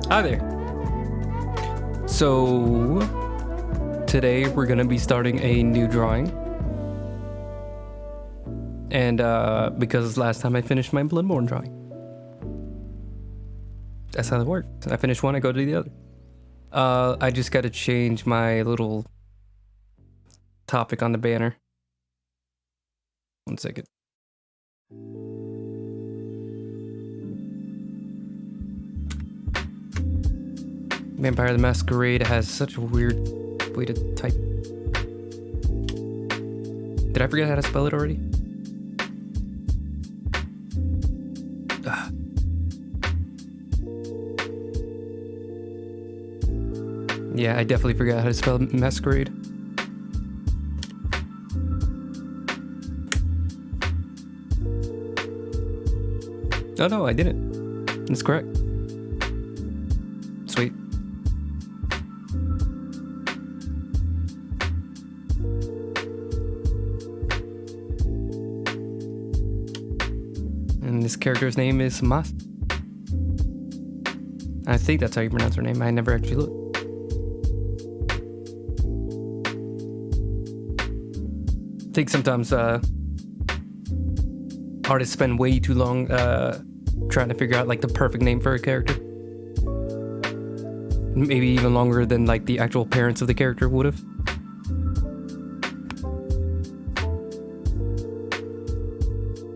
Hi there. So today we're gonna be starting a new drawing, and because last time I finished my Bloodborne drawing, that's how it worked. I finish one, I go to the other. I just got to change my little topic on the banner. 1 second. Vampire the Masquerade has such a weird way to type. Did I forget how to spell it already? Ugh. Yeah, I definitely forgot how to spell Masquerade. Oh no, I didn't. That's correct. Sweet. And this character's name is Mahsa. I think that's how you pronounce her name. I never actually looked. I think sometimes artists spend way too long trying to figure out like the perfect name for a character. Maybe even longer than like the actual parents of the character would have.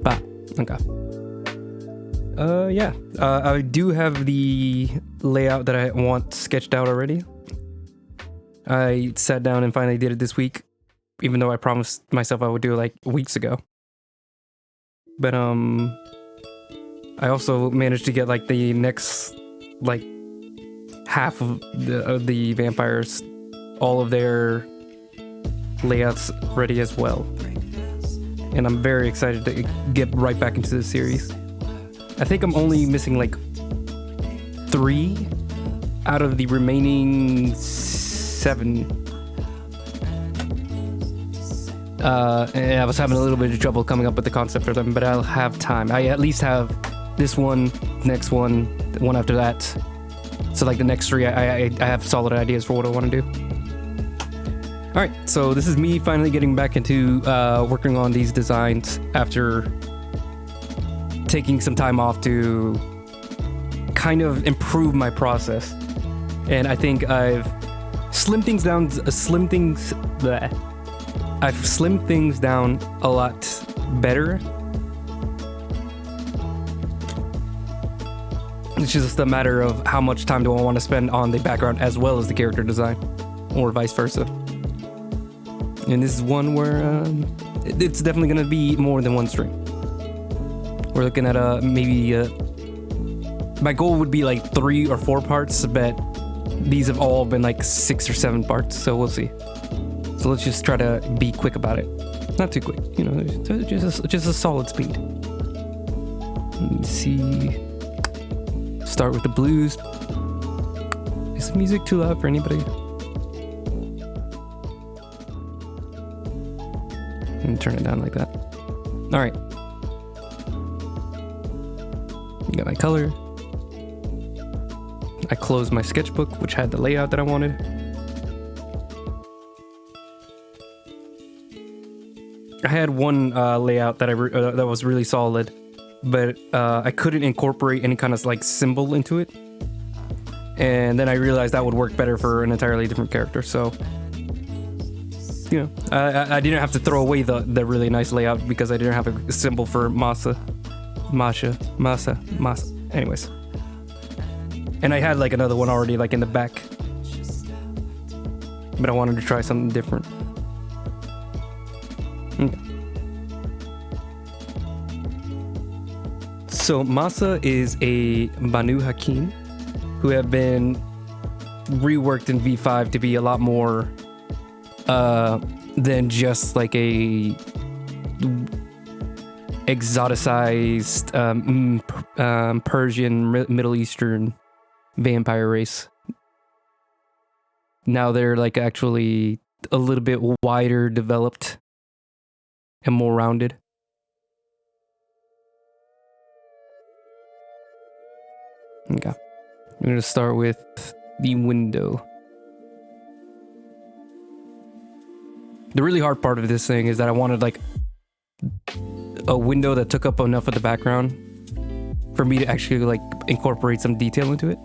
But okay. Yeah. I do have the layout that I want sketched out already. I sat down and finally did it this week, even though I promised myself I would do it like weeks ago. But I also managed to get like the next like half of the vampires, all of their layouts ready as well. And I'm very excited to get right back into the series. I think I'm only missing like 3 out of the remaining 7. And I was having a little bit of trouble coming up with the concept for them, but I'll have time. I at least have this one, next one, the one after that. So like the next 3, I have solid ideas for what I want to do. All right, so this is me finally getting back into working on these designs after taking some time off to kind of improve my process. And I think I've slimmed things down a lot better. It's just a matter of how much time do I want to spend on the background as well as the character design, or vice versa. And this is one where it's definitely going to be more than one stream. We're looking at maybe my goal would be like 3 or 4 parts, but these have all been like 6 or 7 parts, so we'll see. So let's just try to be quick about it. Not too quick, you know, just a solid speed. Let's see. Start with the blues. Is the music too loud for anybody? And turn it down like that. All right. Got my color. I closed my sketchbook, which had the layout that I wanted. I had one layout that that was really solid, but I couldn't incorporate any kind of like symbol into it. And then I realized that would work better for an entirely different character. So, you know, I didn't have to throw away the really nice layout because I didn't have a symbol for Mahsa. Anyways. And I had like another one already like in the back. But I wanted to try something different. So Mahsa is a Banu Haqim who have been reworked in V5 to be a lot more than just like a exoticized Persian, Middle Eastern vampire race. Now they're like actually a little bit wider developed and more rounded. Okay. I'm going to start with the window. The really hard part of this thing is that I wanted like a window that took up enough of the background for me to actually like incorporate some detail into it.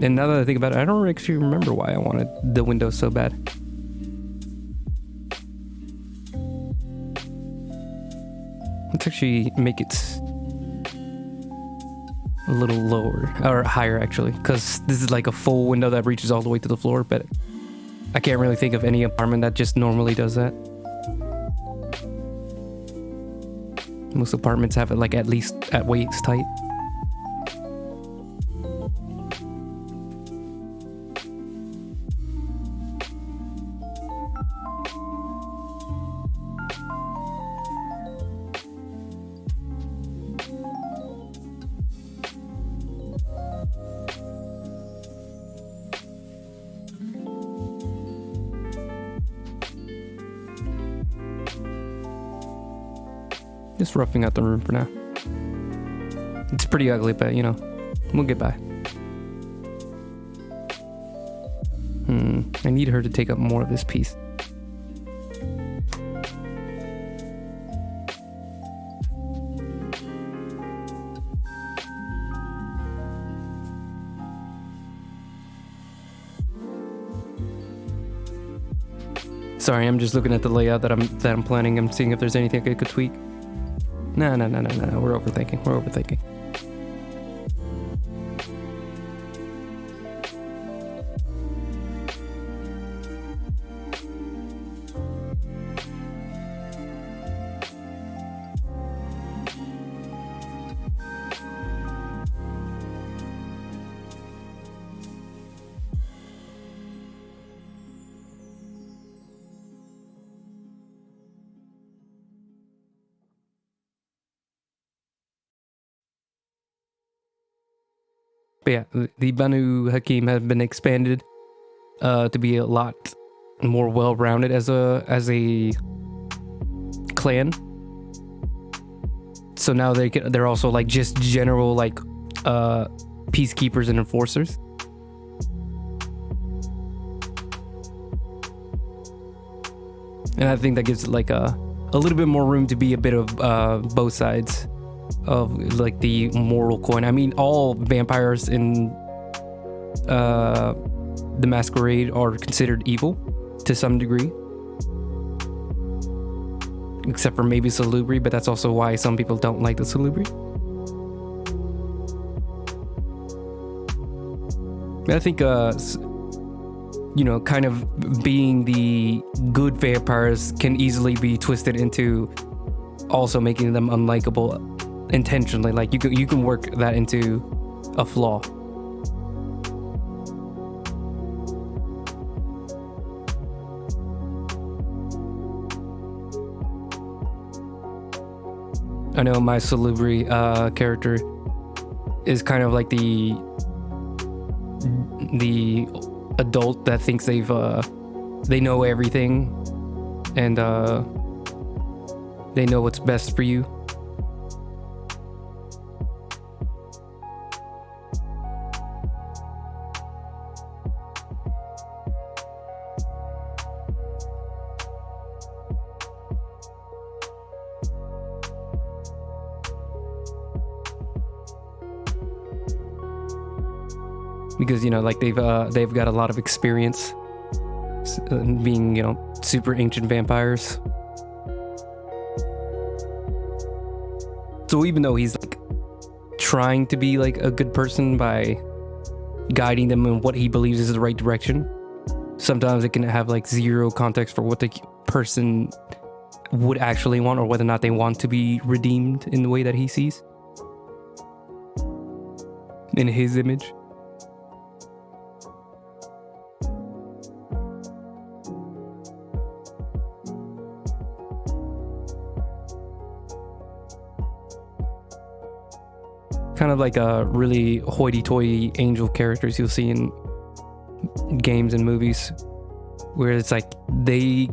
And now that I think about it, I don't actually remember why I wanted the window so bad. Let's actually make it a little lower, or higher actually, because this is like a full window that reaches all the way to the floor, but I can't really think of any apartment that just normally does that. Most apartments have it like at least at waist height. Just roughing out the room for now. It's pretty ugly, but you know, we'll get by. I need her to take up more of this piece. Sorry, I'm just looking at the layout that I'm planning. I'm seeing if there's anything I could tweak. No. We're overthinking. But yeah, the Banu Haqim have been expanded to be a lot more well-rounded as a clan. So now they're also like just general like peacekeepers and enforcers. And I think that gives it like a little bit more room to be a bit of both sides of like the moral coin. I mean, all vampires in the Masquerade are considered evil to some degree, except for maybe Salubri, but that's also why some people don't like the Salubri. I think you know, kind of being the good vampires can easily be twisted into also making them unlikable intentionally. Like you can work that into a flaw. I know my Salubri character is kind of like the adult that thinks they know everything and they know what's best for you. Because, you know, like they've got a lot of experience being, you know, super ancient vampires. So even though he's like trying to be like a good person by guiding them in what he believes is the right direction, sometimes it can have like zero context for what the person would actually want, or whether or not they want to be redeemed in the way that he sees in his image. Kind of like a really hoity-toity angel characters you'll see in games and movies, where it's like they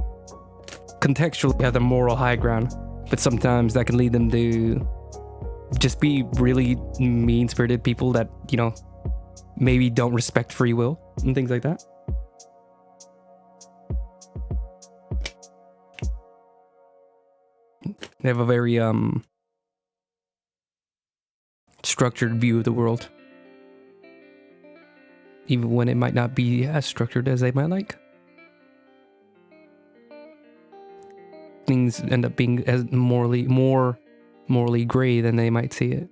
contextually have the moral high ground, but sometimes that can lead them to just be really mean-spirited people that, you know, maybe don't respect free will and things like that. They have a very structured view of the world, even when it might not be as structured as they might like. Things end up being as more morally gray than they might see it.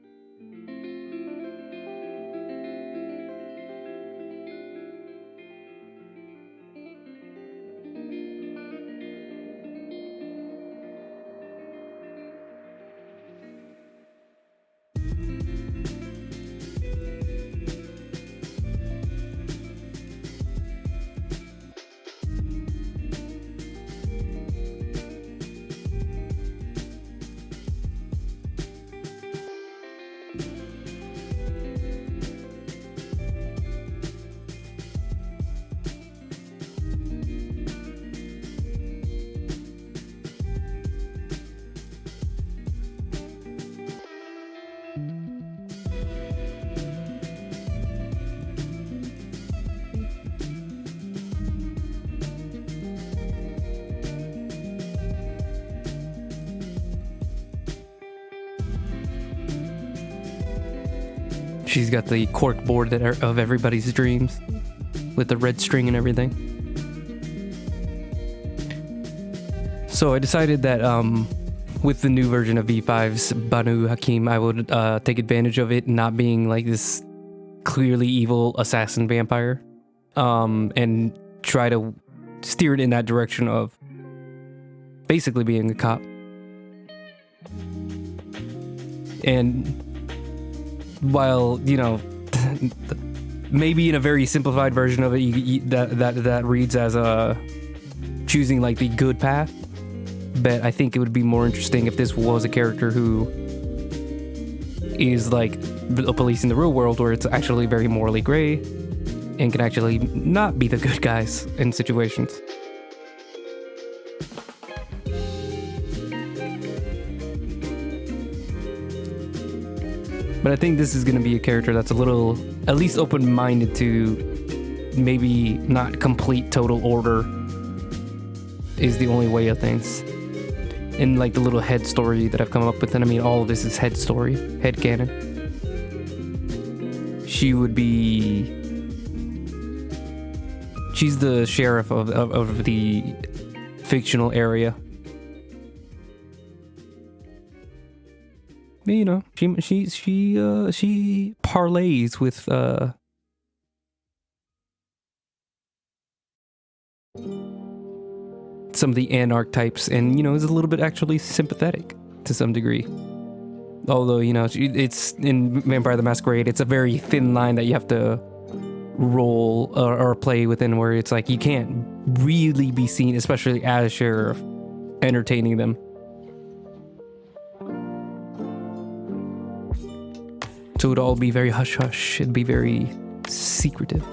She's got the cork board that are of everybody's dreams with the red string and everything. So I decided that with the new version of V5's Banu Haqim, I would take advantage of it not being like this clearly evil assassin vampire, and try to steer it in that direction of basically being a cop. And while, you know, maybe in a very simplified version of it, that reads as choosing like the good path, but I think it would be more interesting if this was a character who is like a police in the real world, where it's actually very morally gray and can actually not be the good guys in situations. But I think this is going to be a character that's a little, at least open-minded to maybe not complete total order is the only way of things. And like the little head story that I've come up with, and I mean all of this is head story, head canon. She's the sheriff of the fictional area. You know, she parlays with some of the anarch-types, and, you know, is a little bit actually sympathetic to some degree. Although, you know, it's in Vampire the Masquerade, it's a very thin line that you have to roll or play within, where it's like you can't really be seen, especially as sheriff, entertaining them. So it would all be very hush-hush. It'd be very secretive.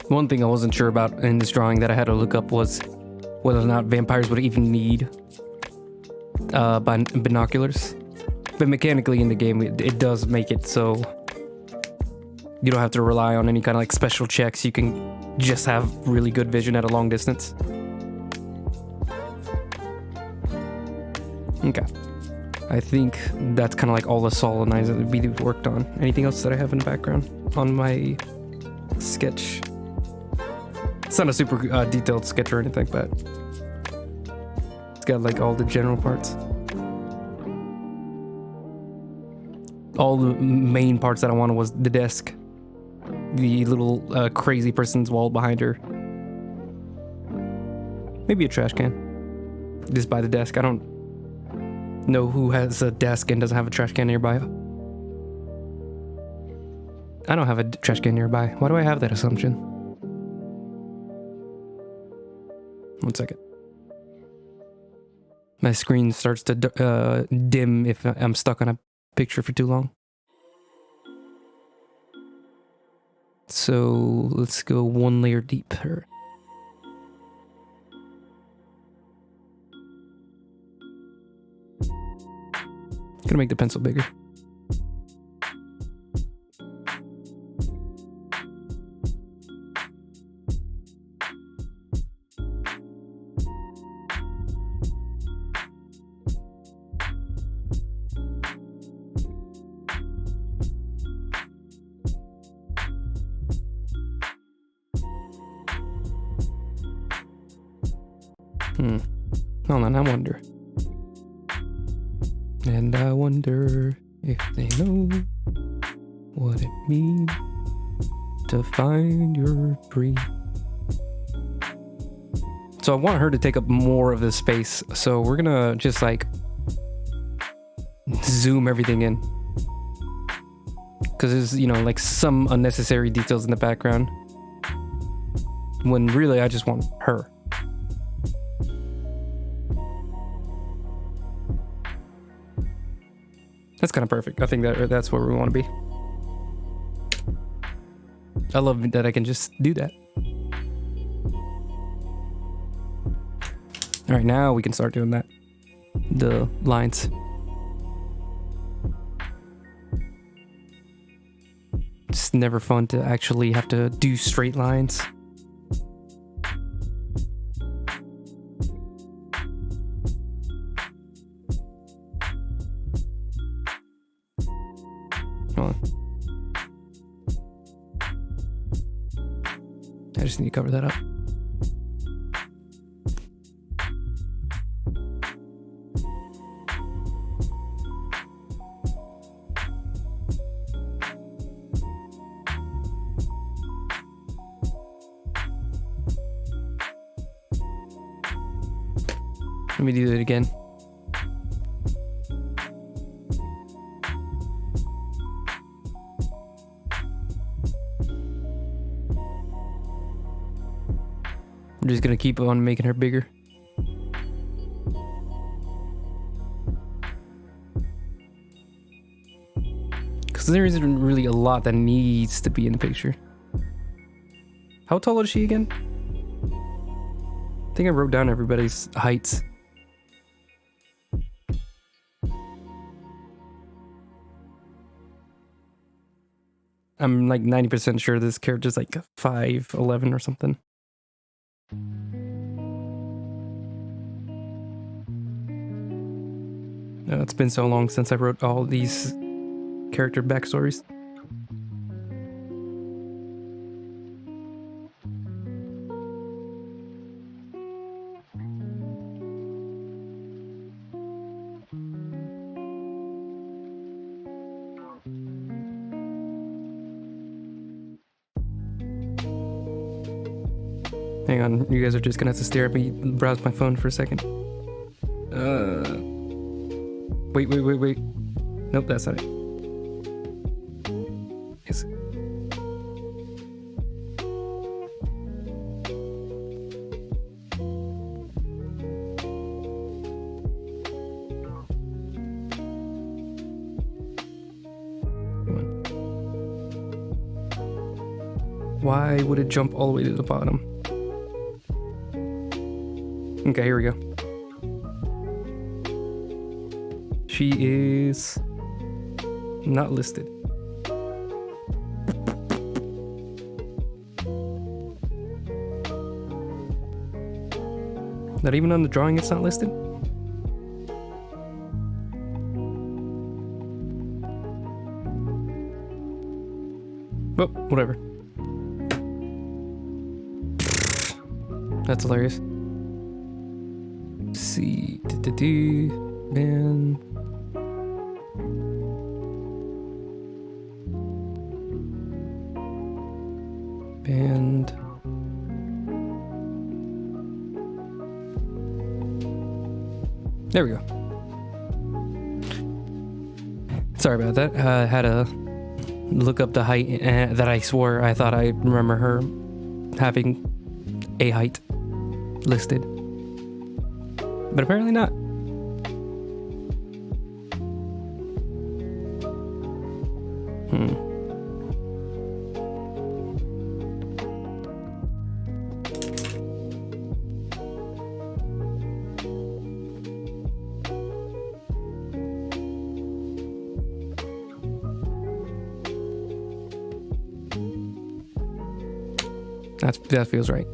One thing I wasn't sure about in this drawing that I had to look up was whether or not vampires would even need binoculars. But mechanically in the game, it does make it so you don't have to rely on any kind of like special checks. You can just have really good vision at a long distance. Okay. I think that's kind of like all the solenizer that we worked on. Anything else that I have in the background on my sketch? It's not a super detailed sketch or anything, but it's got like all the general parts. all the main parts that I wanted was the desk, the little crazy person's wall behind her, maybe a trash can just by the desk. I don't know who has a desk and doesn't have a trash can nearby. I don't have a trash can nearby. Why do I have that assumption? One second. My screen starts to dim if I'm stuck on a picture for too long. So let's go one layer deeper. Gonna make the pencil bigger. Hold on, I wonder. And I wonder if they know what it means to find your dream. So I want her to take up more of this space. So we're gonna just like zoom everything in. Because there's, you know, like some unnecessary details in the background. When really I just want her. That's kind of perfect. I think that's where we want to be. I love that I can just do that. All right, now we can start doing that. The lines. It's never fun to actually have to do straight lines. I just need to cover that up. Let me do it again. I'm just gonna keep on making her bigger. Because there isn't really a lot that needs to be in the picture. How tall is she again? I think I wrote down everybody's heights. I'm like 90% sure this character's like 5'11" or something. It's been so long since I wrote all these character backstories. Hang on, you guys are just gonna have to stare at me browse my phone for a second. Wait. Nope, that's not it. Yes. Why would it jump all the way to the bottom? Okay, here we go. She is not listed. Not even on the drawing, it's not listed? Oh, whatever. That's hilarious. See, man. And there we go. Sorry about that. I had to look up the height that I swore I thought I remember her having a height listed. But apparently not. That feels right.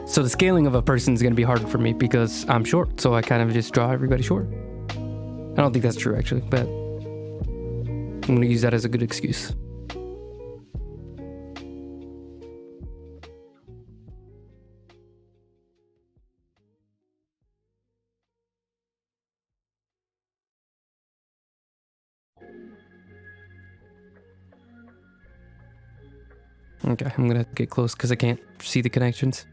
So the scaling of a person is going to be hard for me because I'm short, so I kind of just draw everybody short. I don't think that's true actually, but I'm going to use that as a good excuse. Okay, I'm gonna get close because I can't see the connections.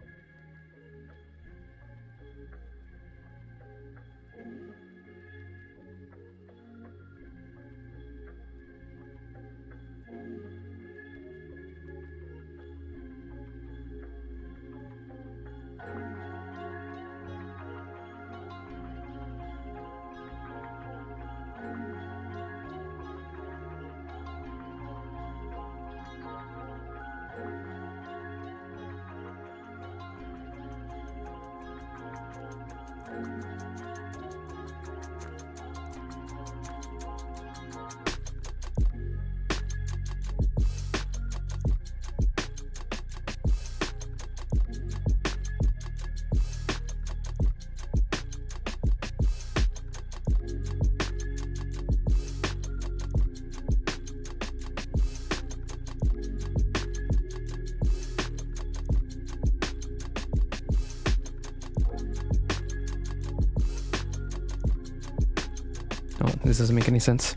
Oh, this doesn't make any sense.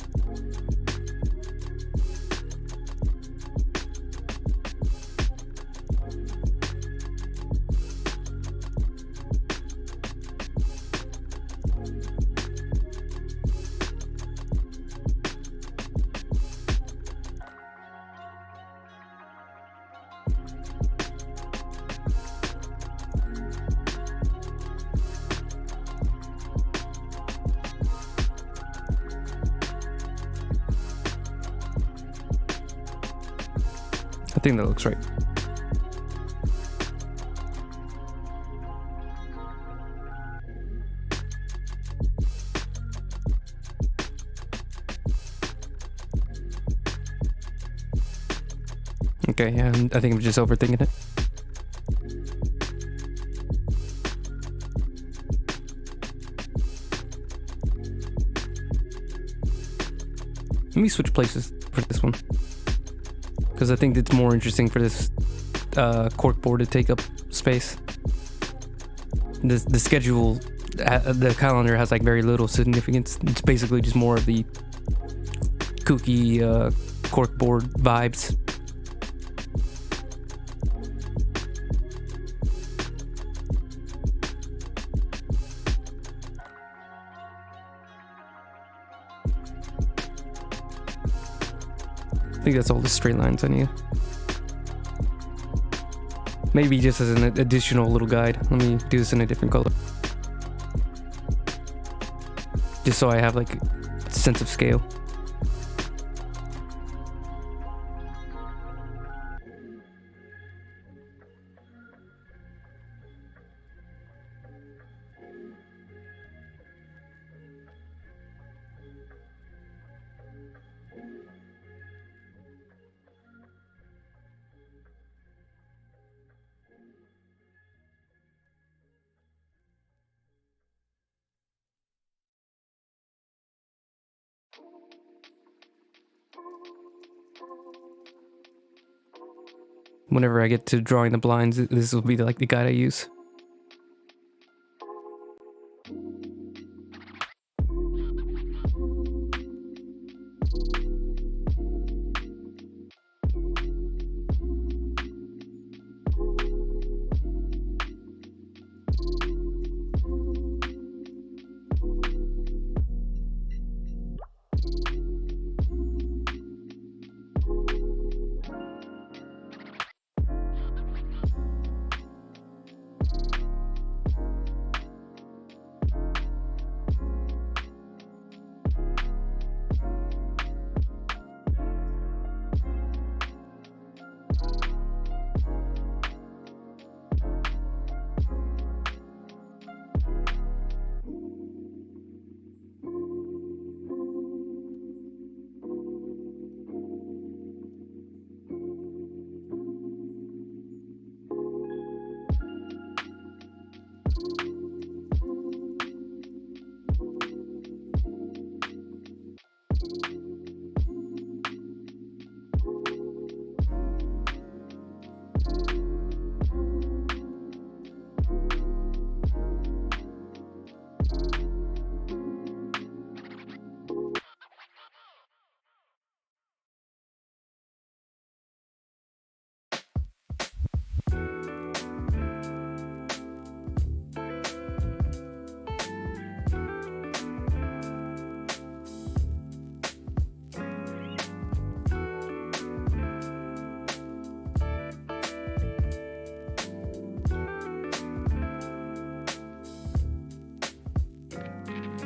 I think that looks right. Okay, yeah, I think I'm just overthinking it. Let me switch places for this one, because I think it's more interesting for this corkboard to take up space. The schedule, the calendar has like very little significance. It's basically just more of the kooky corkboard vibes. I think that's all the straight lines I need. Maybe just as an additional little guide. Let me do this in a different color. Just so I have like a sense of scale. Whenever I get to drawing the blinds, this will be like the guide I use.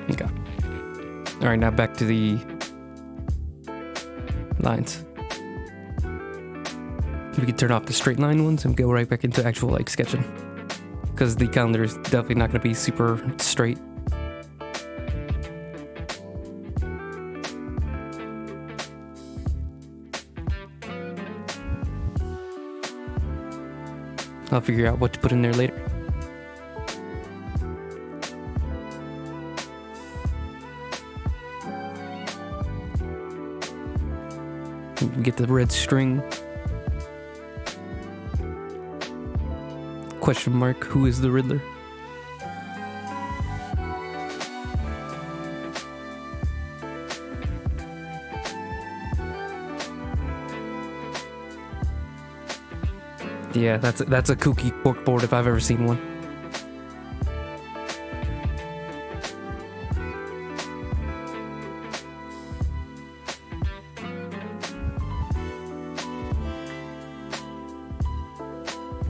Okay. All right, now back to the lines. We could turn off the straight line ones and go right back into actual like sketching, because the calendar is definitely not going to be super straight. I'll figure out what to put in there later. We get the red string. Question mark, who is the Riddler? Yeah, that's a kooky corkboard if I've ever seen one.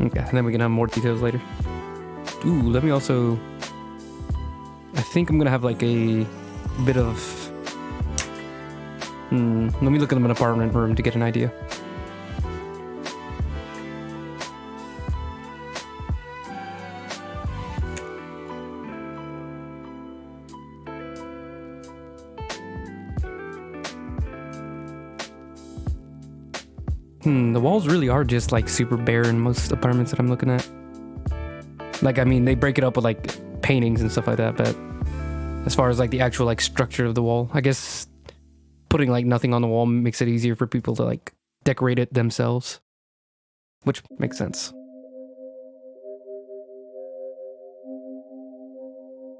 Okay, and then we can have more details later. Ooh, let me also... I think I'm gonna have like a bit of... let me look at them in an apartment room to get an idea. The walls really are just like super bare in most apartments that I'm looking at. Like, I mean, they break it up with like paintings and stuff like that, but as far as like the actual like structure of the wall, I guess putting like nothing on the wall makes it easier for people to like decorate it themselves, which makes sense.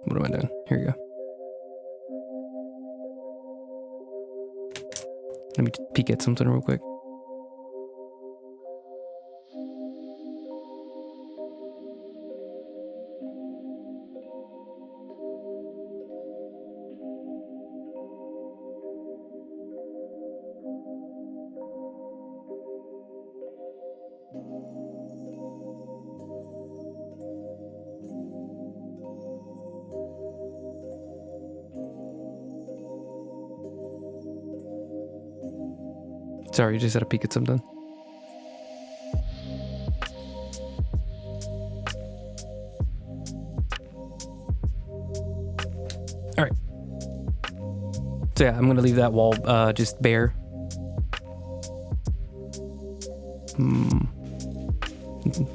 What am I doing? Here you go. Let me peek at something real quick. Sorry, just had a peek at something. All right. So yeah, I'm gonna leave that wall just bare.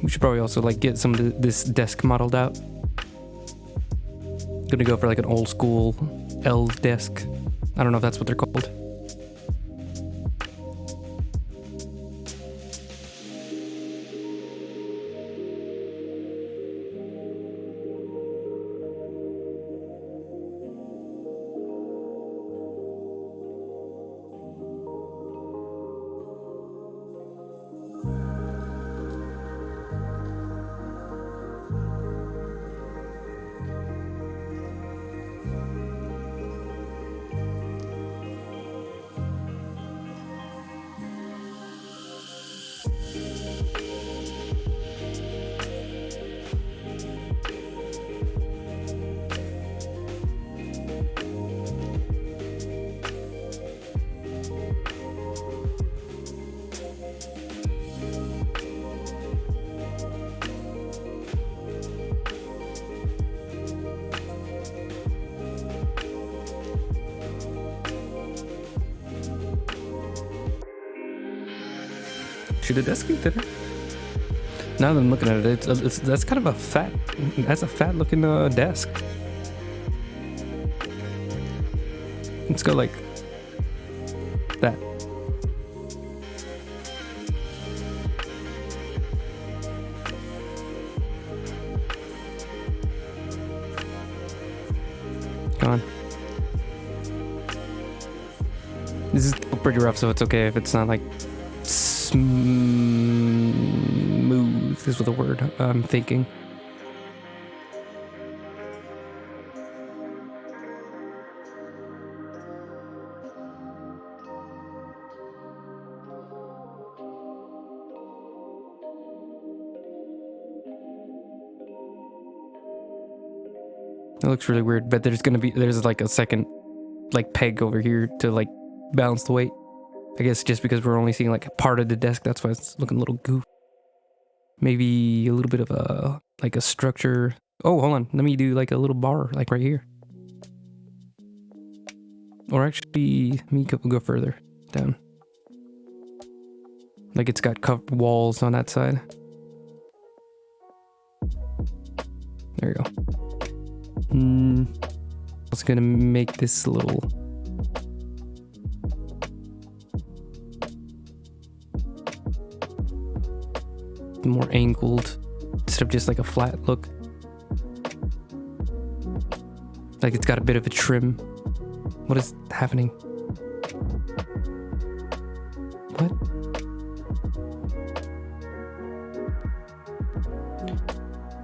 We should probably also like get some of this desk modeled out. Gonna go for like an old school L desk. I don't know if that's what they're called. Should the desk be thinner? Now that I'm looking at it, that's kind of a fat. That's a fat looking desk. Let's go like that. Come on. This is pretty rough, so it's okay if it's not like smooth is the word I'm thinking. It looks really weird, but there's like a second like peg over here to like balance the weight. I guess just because we're only seeing like part of the desk, that's why it's looking a little goof. Maybe a little bit of a structure. Oh, hold on. Let me do like a little bar like right here. Or actually, let me go further down. Like it's got covered walls on that side. There you go. I was gonna make this a little more angled instead of just like a flat look. Like it's got a bit of a trim. What is happening? What?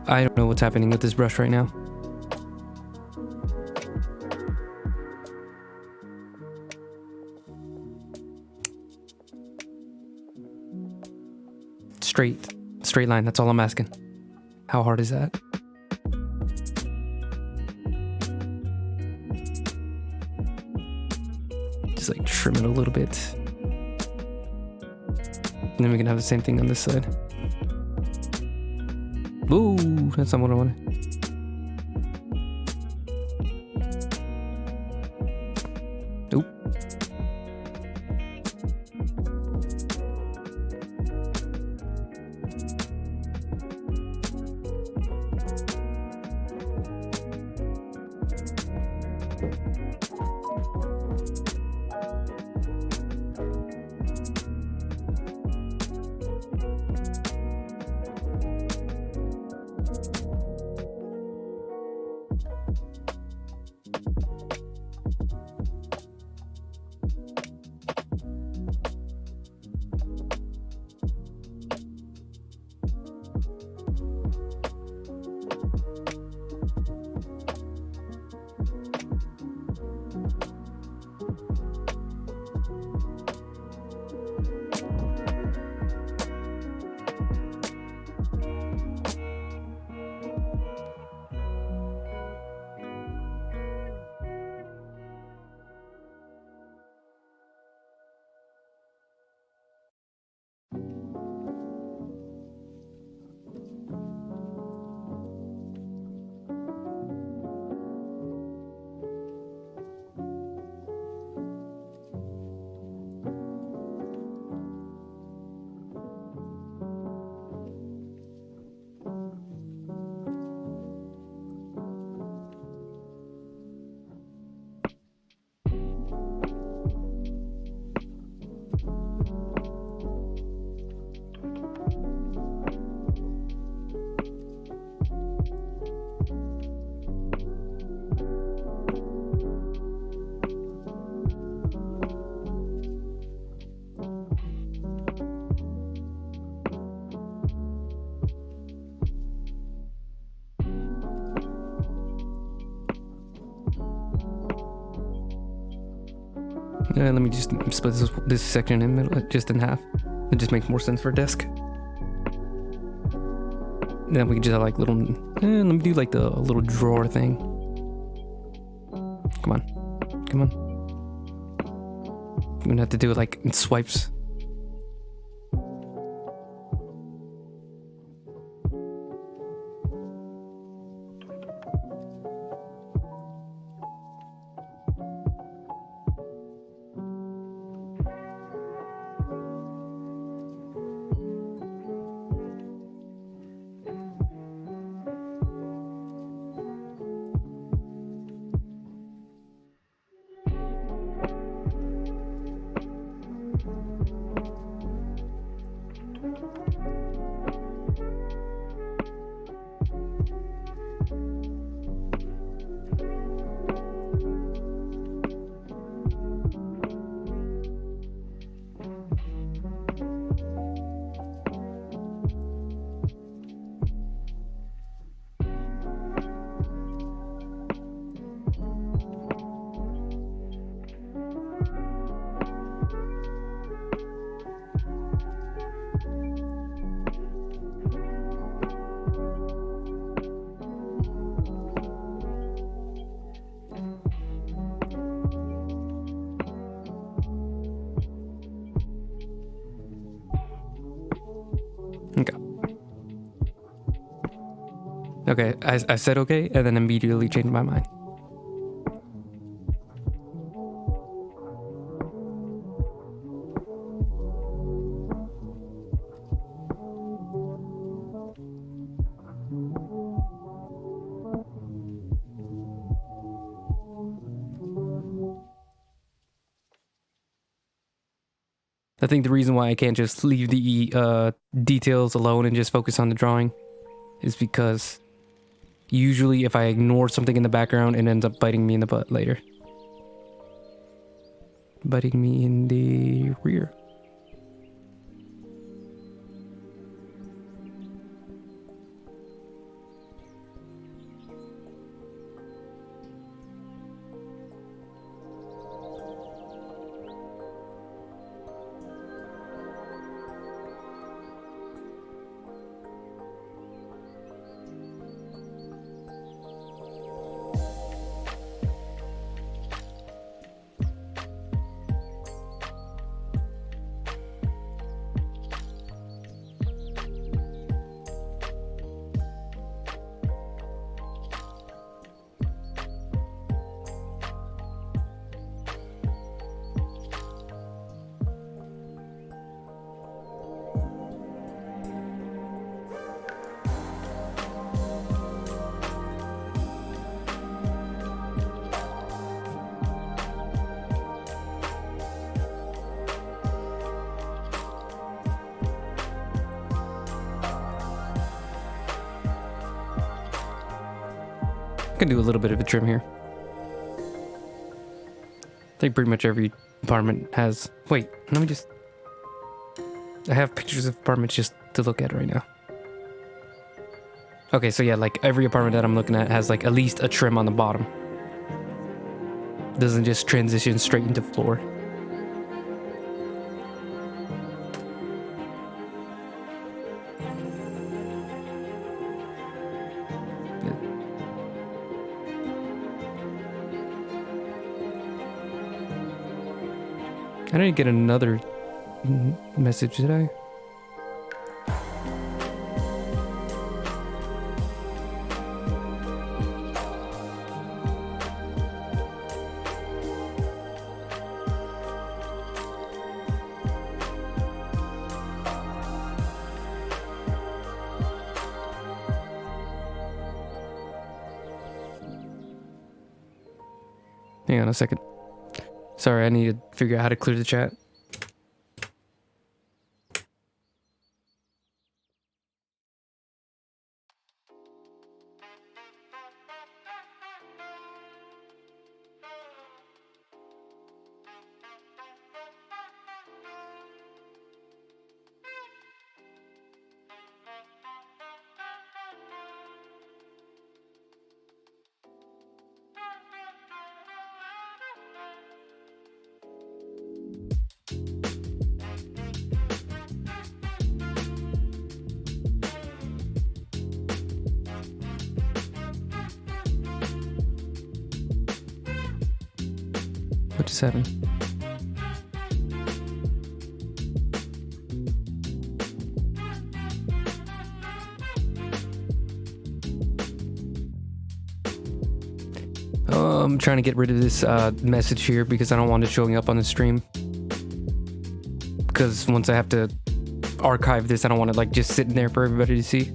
I don't know what's happening with this brush right now. Straight line, that's all I'm asking. How hard is that? Just like trim it a little bit. And then we can have the same thing on this side. Ooh, that's not what I wanted. Oop. Let me just split this section in middle, just in half. It just makes more sense for a desk. Then we can just have like little, let me do like the little drawer thing. Come on, come on. I'm gonna have to do it like in swipes. Okay. Okay, I said okay, and then immediately changed my mind. I think the reason why I can't just leave the details alone and just focus on the drawing is because usually if I ignore something in the background, it ends up biting me in the butt later. Biting me in the rear. I can do a little bit of a trim here. I think pretty much every apartment has... Wait, let me just... I have pictures of apartments just to look at right now. Okay, so yeah, like every apartment that I'm looking at has like at least a trim on the bottom. Doesn't just transition straight into floor. I didn't get another message, did I? Hang on a second. Sorry, I need to figure out how to clear the chat. What just happened? I'm trying to get rid of this message here because I don't want it showing up on the stream. Because once I have to archive this, I don't want it like just sitting there for everybody to see.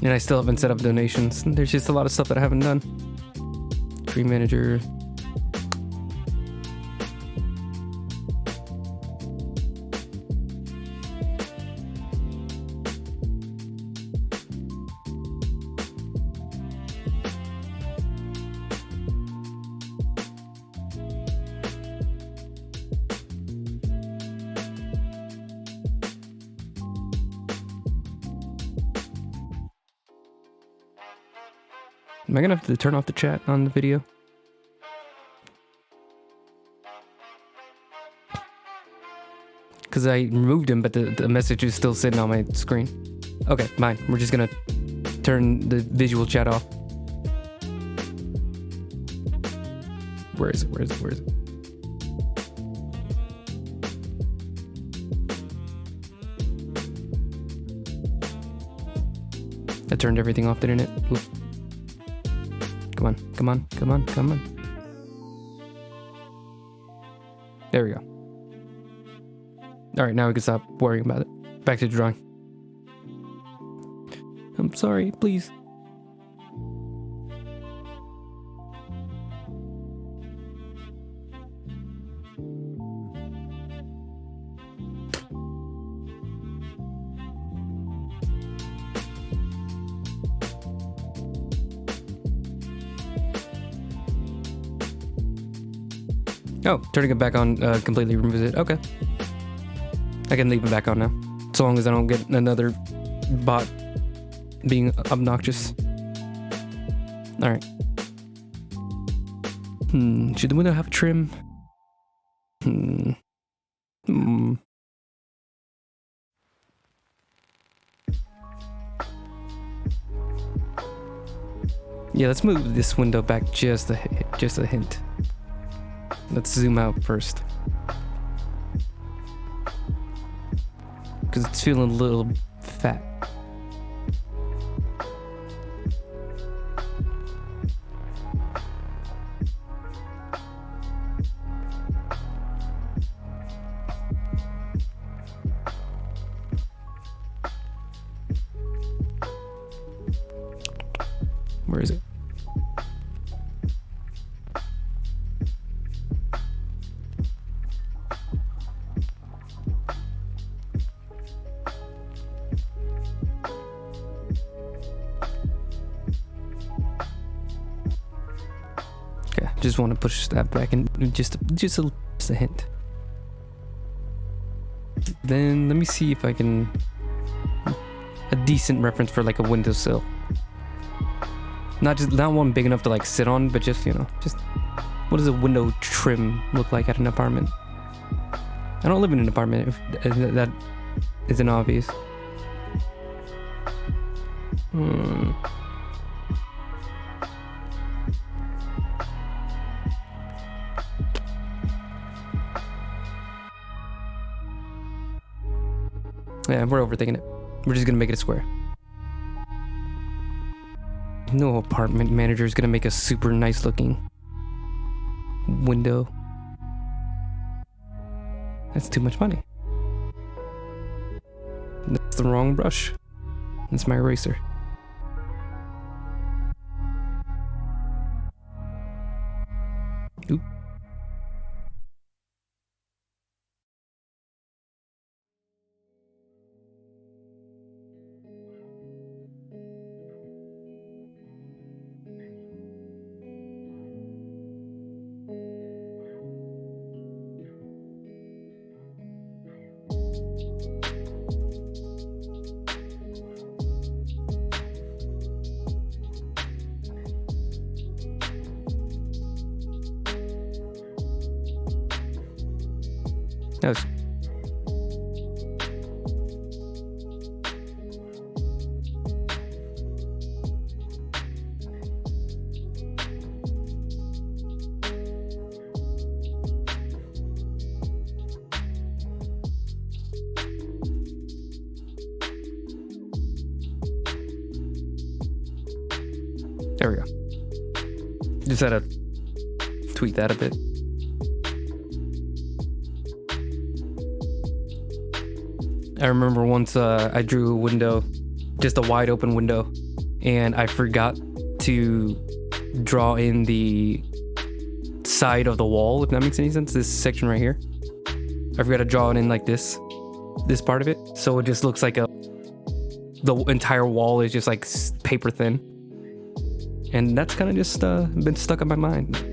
And I still haven't set up donations. There's just a lot of stuff that I haven't done. Tree manager. Am I gonna have to turn off the chat on the video? Because I removed him, but the message is still sitting on my screen. Okay, fine. We're just gonna turn the visual chat off. Where is it? Where is it? Where is it? I turned everything off, didn't it? Oop. Come on, come on, come on, come on. There we go. Alright, now we can stop worrying about it. Back to the drawing. I'm sorry, please. Oh, turning it back on completely removes it. Okay. I can leave it back on now. So long as I don't get another bot being obnoxious. Alright. Should the window have trim? Yeah, let's move this window back just a hint. Let's zoom out first. Because it's feeling a little fat. Where is it? Just want to push that back in just a hint. Then let me see if I can a decent reference for like a windowsill. Not one big enough to like sit on, but just, you know, just what does a window trim look like at an apartment? I don't live in an apartment, if that isn't obvious. Yeah, we're overthinking it. We're just gonna make it a square. No apartment manager is gonna make a super nice looking window. That's too much money. That's the wrong brush. That's my eraser. Oop. That was... There we go. Just had to tweak that a bit. I remember once I drew a window, just a wide open window, and I forgot to draw in the side of the wall, if that makes any sense. This section right here. I forgot to draw it in like this part of it. So it just looks like the entire wall is just like paper thin. And that's kind of just been stuck in my mind.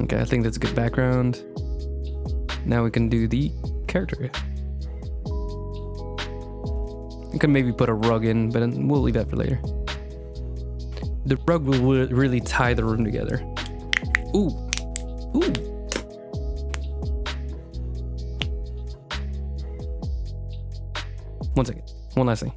Okay, I think that's a good background. Now we can do the character. We can maybe put a rug in, but we'll leave that for later. The rug will really tie the room together. Ooh. Ooh. One second. One last thing.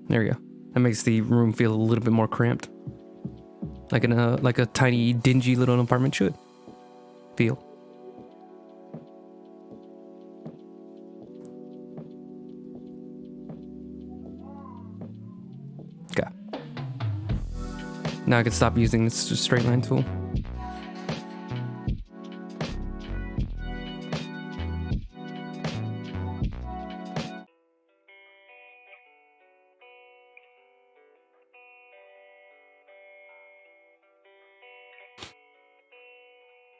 There we go. That makes the room feel a little bit more cramped, like a tiny, dingy little apartment should feel. Okay. Now I can stop using this straight line tool.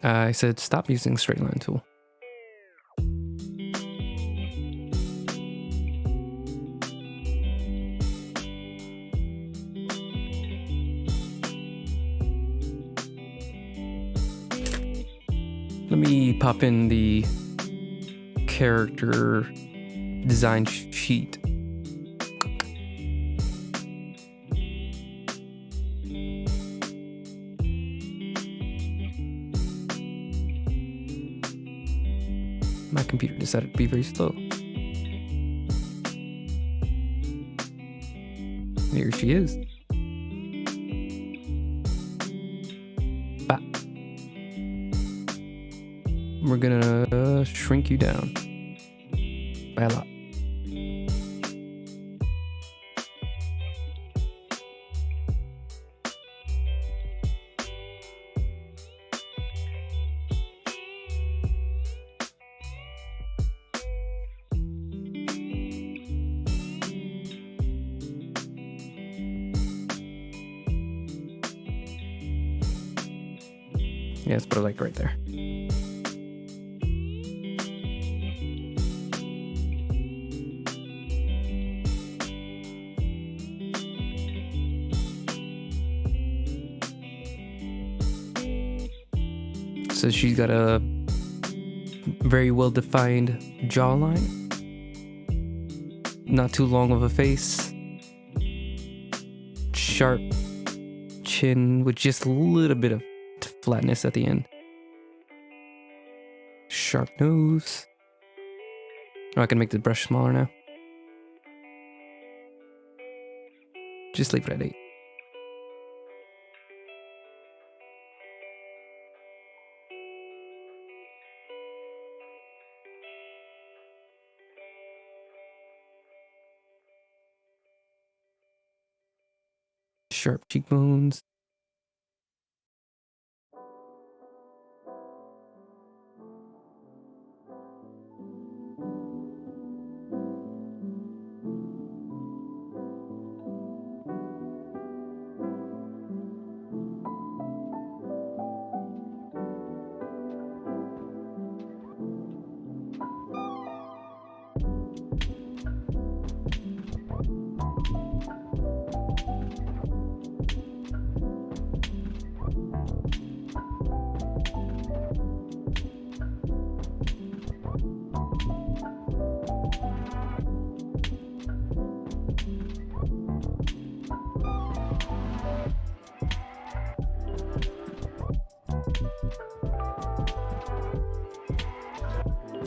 I said stop using straight line tool. Let me pop in the character design sheet. My computer decided to be very slow. Here she is. Bah. We're gonna shrink you down by a lot. Yeah, let's put it like right there. So she's got a very well-defined jawline, not too long of a face, sharp chin with just a little bit of flatness at the end, sharp nose. Oh, I can make the brush smaller now. Just leave it at 8. Sharp cheekbones.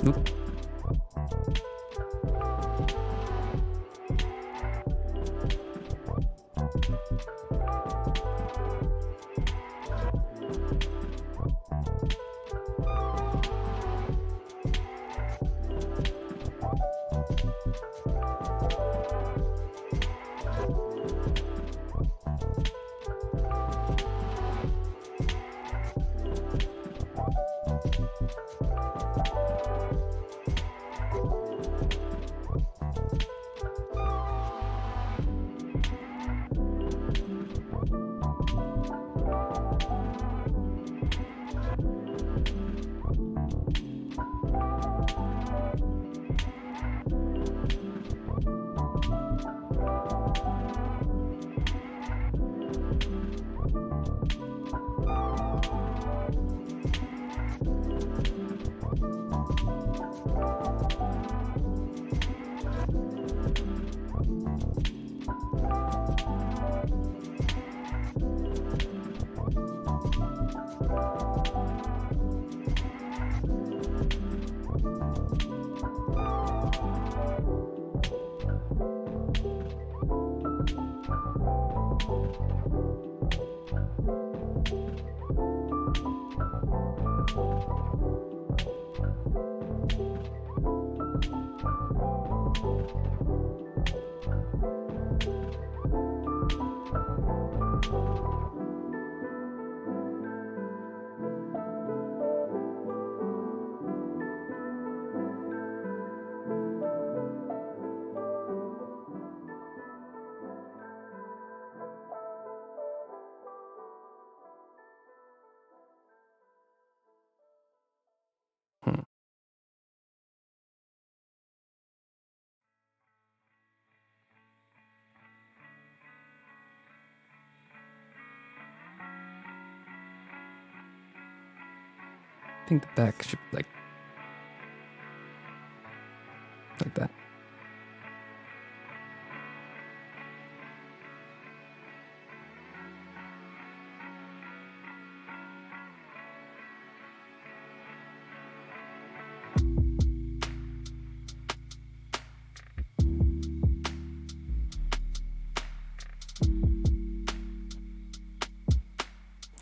Oop. I think the back should be like that.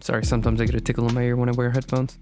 Sorry, sometimes I get a tickle in my ear when I wear headphones.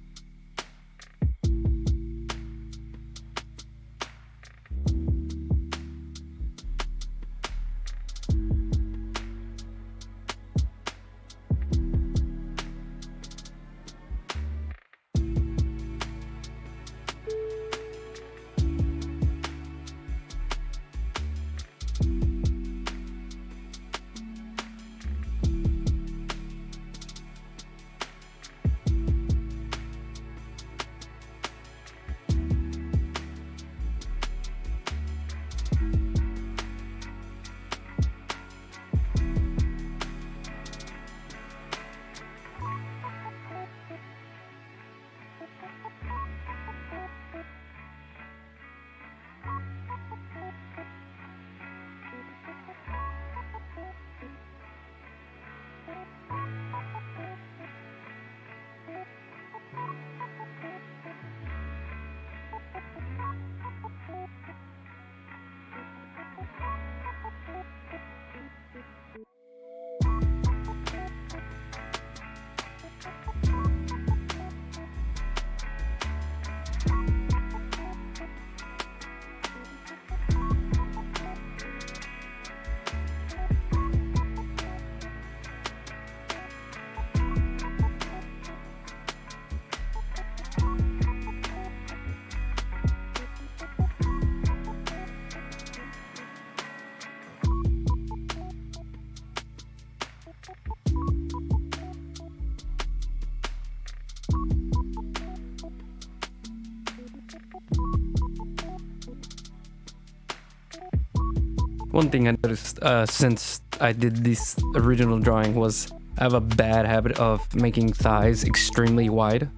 One thing I noticed since I did this original drawing was I have a bad habit of making thighs extremely wide.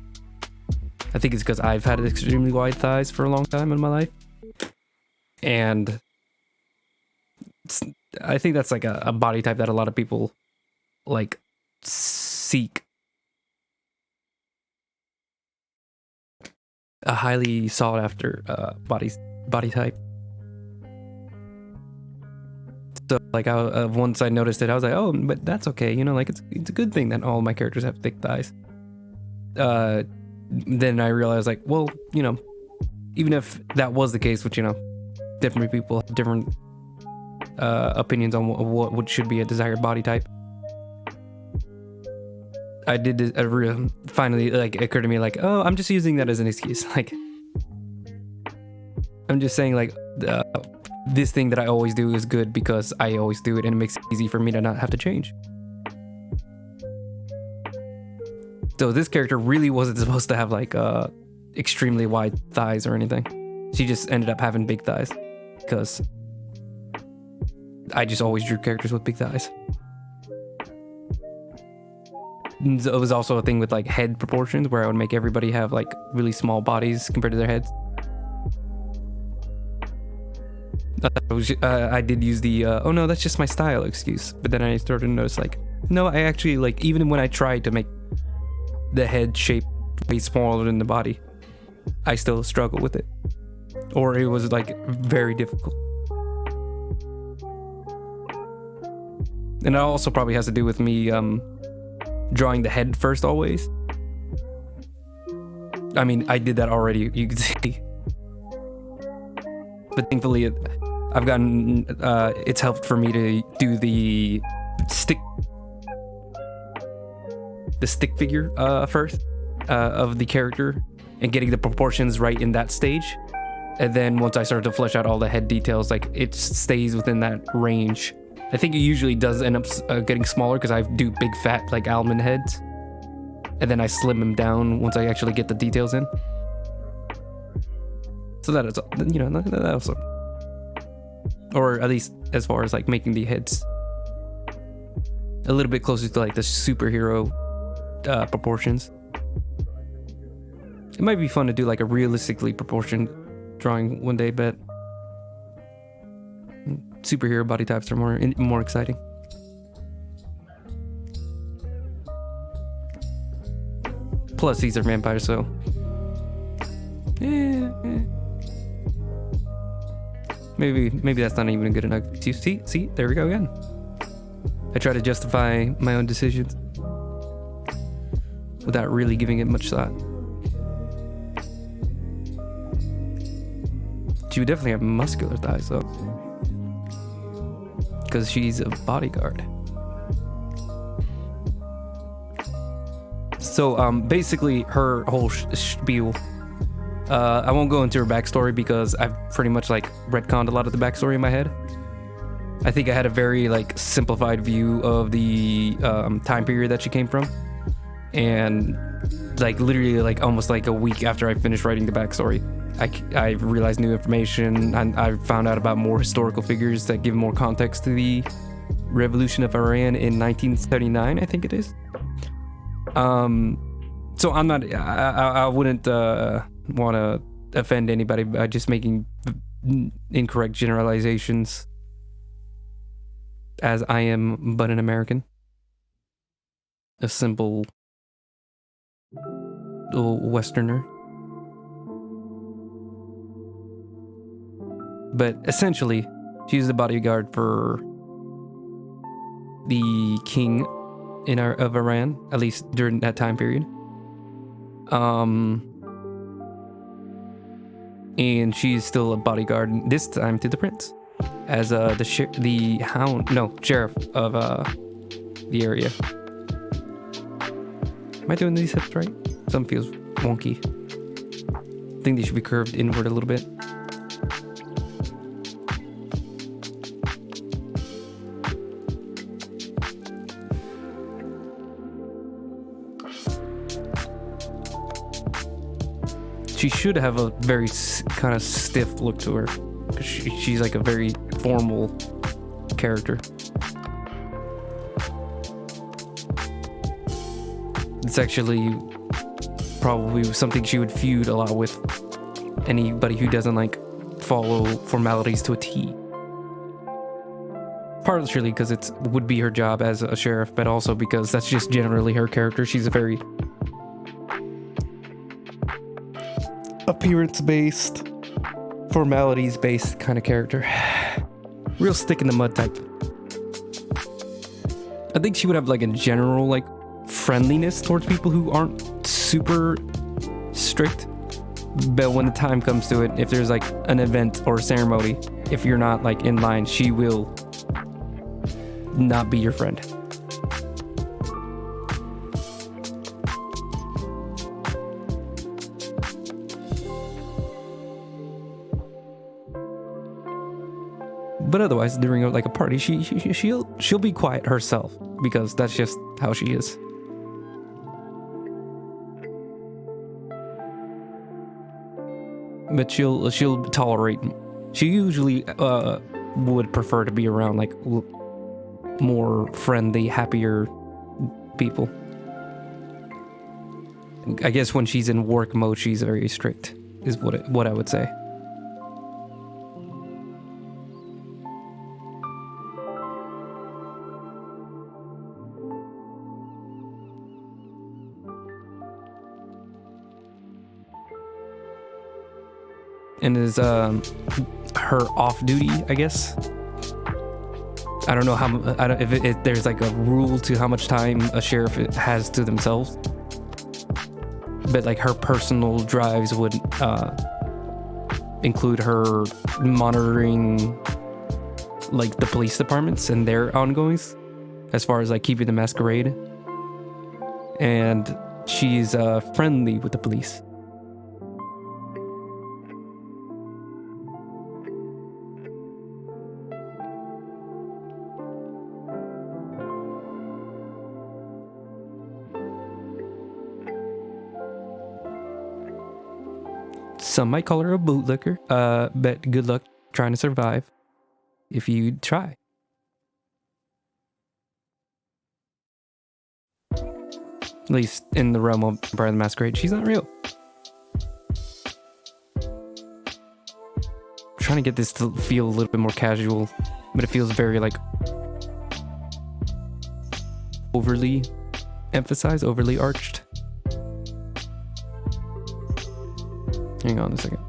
I think it's because I've had extremely wide thighs for a long time in my life. And I think that's like a body type that a lot of people like seek. A highly sought after body type. So like once I noticed it, I was like, oh, but that's okay, you know, like it's a good thing that all my characters have thick thighs. Then I realized, like, well, you know, even if that was the case, which, you know, different people have different opinions on what should be a desired body type. I did finally, like, it occurred to me, like, oh, I'm just using that as an excuse. Like, I'm just saying, like, this thing that I always do is good because I always do it, and it makes it easy for me to not have to change. So this character really wasn't supposed to have like extremely wide thighs or anything. She just ended up having big thighs because I just always drew characters with big thighs. It was also a thing with like head proportions where I would make everybody have like really small bodies compared to their heads. I did use the oh no, that's just my style excuse, but then I started to notice, like, no, I actually, like, even when I tried to make the head shape way smaller than the body, I still struggle with it, or it was like very difficult. And it also probably has to do with me drawing the head first always. I mean, I did that already, you can see. But thankfully, I've gotten, it's helped for me to do the stick figure first of the character and getting the proportions right in that stage. And then once I start to flesh out all the head details, like it stays within that range. I think it usually does end up getting smaller because I do big fat like almond heads. And then I slim them down once I actually get the details in. So that is, you know, that also, or at least as far as like making the heads a little bit closer to like the superhero proportions. It might be fun to do like a realistically proportioned drawing one day, but superhero body types are more exciting. Plus, these are vampires, so maybe that's not even good enough. See, there we go again. I try to justify my own decisions without really giving it much thought. She would definitely have muscular thighs though, because she's a bodyguard. So basically her whole spiel, I won't go into her backstory because I've pretty much like retconned a lot of the backstory in my head. I think I had a very like simplified view of the time period that she came from, and like literally like almost like a week after I finished writing the backstory, I realized new information, and I found out about more historical figures that give more context to the revolution of Iran in 1979, I think it is. So I'm not, I wouldn't want to offend anybody by just making incorrect generalizations, as I am but an American, a simple Westerner. But essentially, she's the bodyguard for the king of Iran, at least during that time period. And she's still a bodyguard this time to the prince, as the sheriff of the area. Am I doing these hips right? Some feels wonky. I think they should be curved inward a little bit. She should have a very kind of stiff look to her, because she's like a very formal character. It's actually probably something she would feud a lot with anybody who doesn't like follow formalities to a T. Partially because it would be her job as a sheriff, but also because that's just generally her character. She's a very appearance-based, formalities-based kind of character. Real stick in the mud type. I think she would have like a general like friendliness towards people who aren't super strict, but when the time comes to it, if there's like an event or a ceremony, if you're not like in line, she will not be your friend. But otherwise, during like a party, she'll be quiet herself, because that's just how she is. But she'll tolerate. She usually would prefer to be around like more friendly, happier people. I guess when she's in work mode, she's very strict, is what I would say. and is her off duty, I guess. I don't know if there's like a rule to how much time a sheriff has to themselves, but like her personal drives would include her monitoring like the police departments and their ongoings as far as like keeping the masquerade, and she's friendly with the police. Some might call her a bootlicker, but good luck trying to survive if you try. At least in the realm of Bride of the Masquerade, she's not real. Trying to get this to feel a little bit more casual, but it feels very like overly emphasized, overly arched. Hang on a second.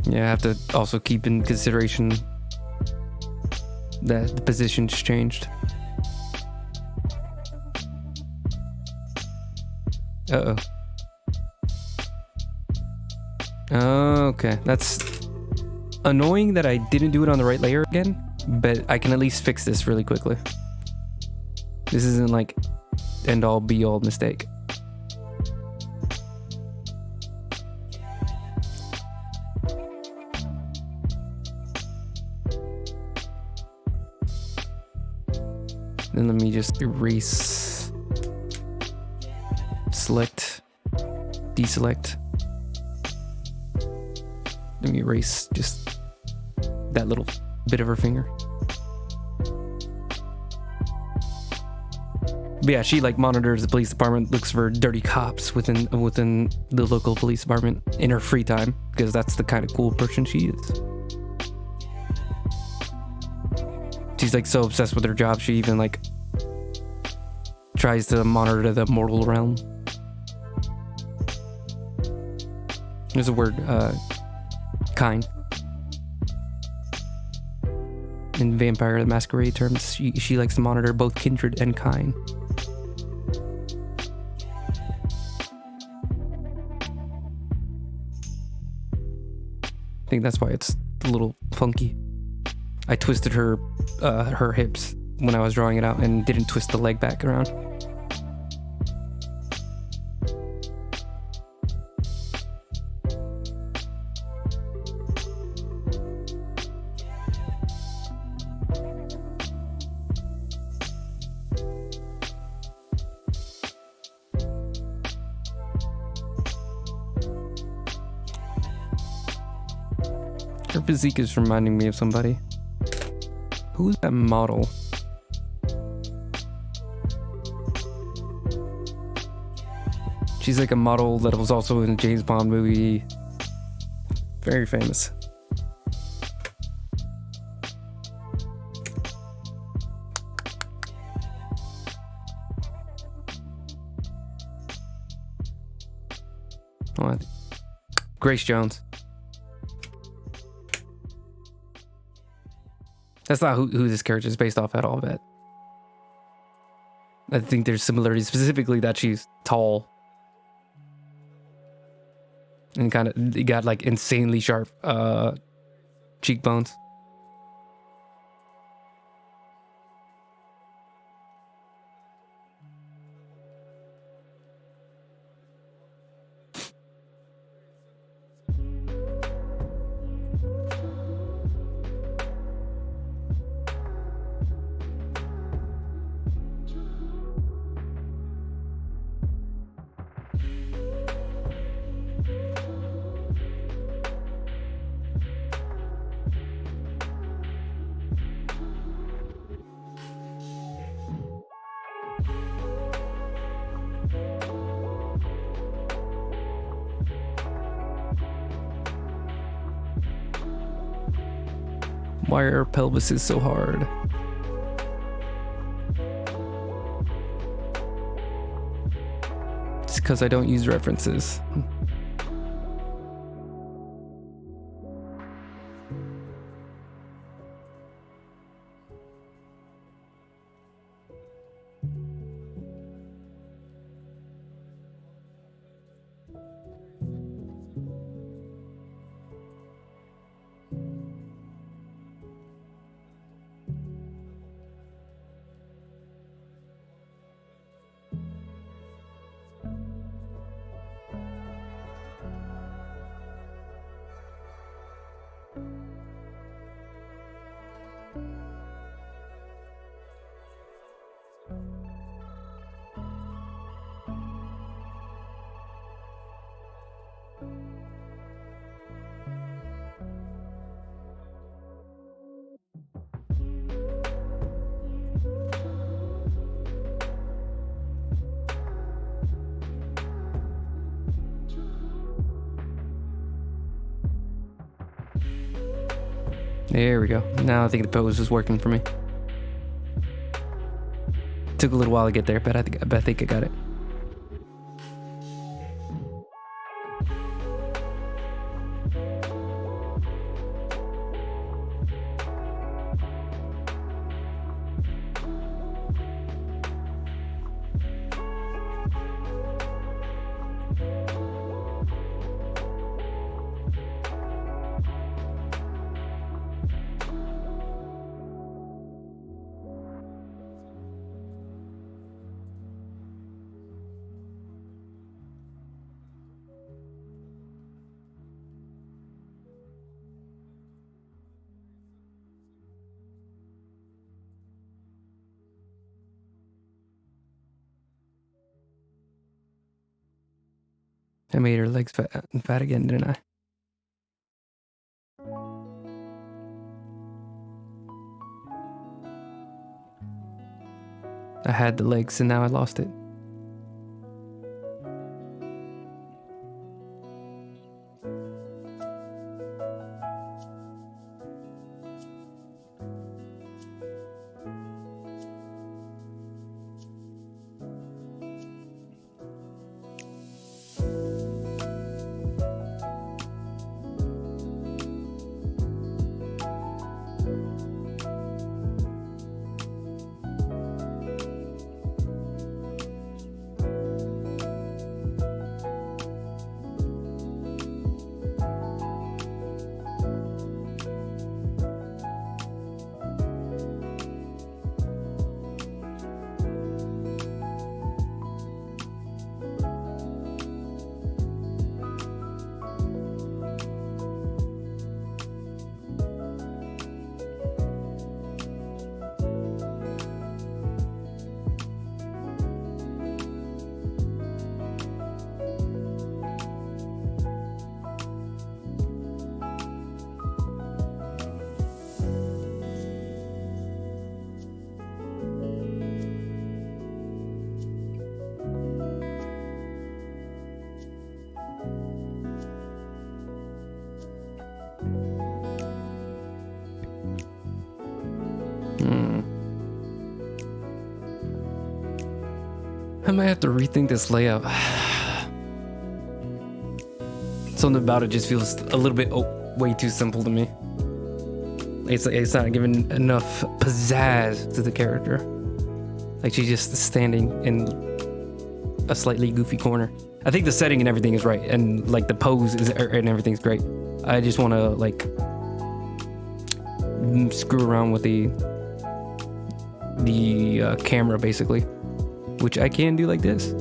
Yeah, I have to also keep in consideration that the position's changed. Uh-oh. Okay, that's annoying that I didn't do it on the right layer again, but I can at least fix this really quickly. This isn't like end all be all mistake. Then let me just erase, select, deselect. Let me erase just that little bit of her finger. But yeah, she like monitors the police department, looks for dirty cops within the local police department in her free time, because that's the kind of cool person she is. She's like so obsessed with her job, she even like tries to monitor the mortal realm. There's a word, kind. In Vampire the Masquerade terms, she likes to monitor both kindred and kind. I think that's why it's a little funky. I twisted her hips when I was drawing it out and didn't twist the leg back around. Her physique is reminding me of somebody. Who's that model? She's like a model that was also in a James Bond movie. Very famous. Oh, Grace Jones. That's not who this character is based off at all, but I think there's similarities, specifically that she's tall and kind of got like insanely sharp cheekbones. Why are pelvises so hard? because I don't use references. There we go. Now I think the pose is working for me. Took a little while to get there, but I think I got it. I made her legs fat again, didn't I? I had the legs and now I lost it. I might have to rethink this layout. Something about it just feels a little bit way too simple to me. It's not giving enough pizzazz to the character. Like she's just standing in a slightly goofy corner. I think the setting and everything is right, and like the pose and everything's great. I just want to like screw around with the camera basically, which I can do like this.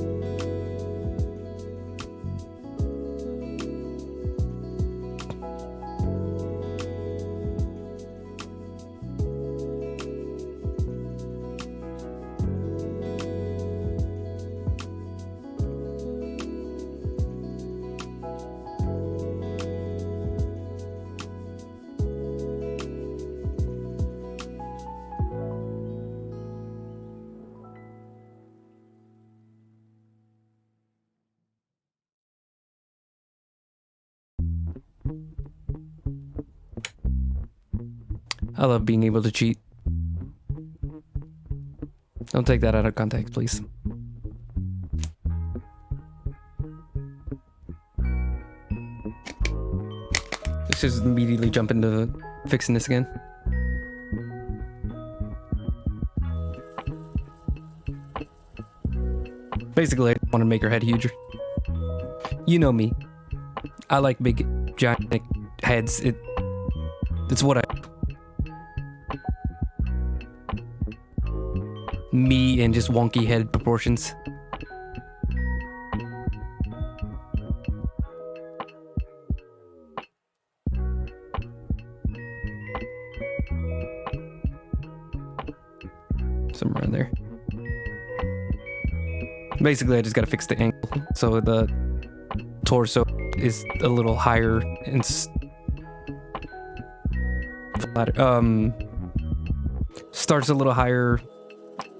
I love being able to cheat. Don't take that out of context, please. just immediately jump into fixing this again. Basically, I want to make her head huger. You know me. I like big, giant heads. It's what I... Me and just wonky head proportions. Somewhere in there. Basically, I just gotta fix the angle so the torso is a little higher and flatter. Starts a little higher,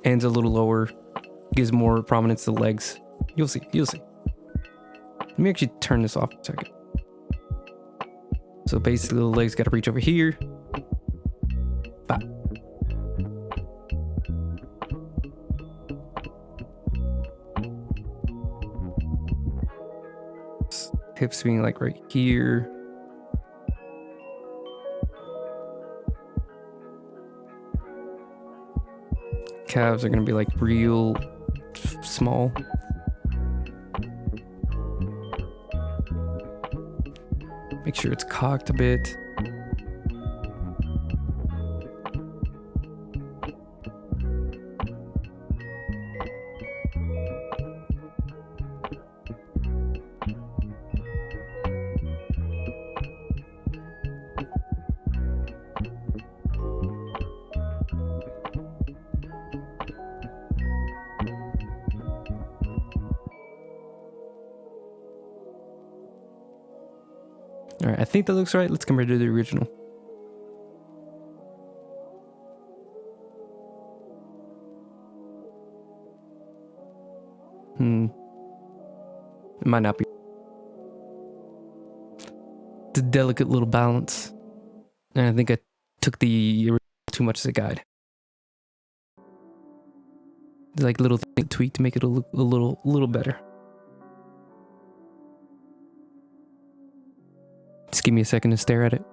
ends a little lower, gives more prominence to the legs. You'll see. You'll see. Let me actually turn this off a second. So basically, the legs gotta reach over here. Bop. Hips being like right here. Calves are gonna be like real small. Make sure it's cocked a bit. All right, I think that looks right. Let's compare it to the original. It might not be. It's a delicate little balance. And I think I took the original too much as a guide. There's like little thing tweak to make it look a little better. Just give me a second to stare at it.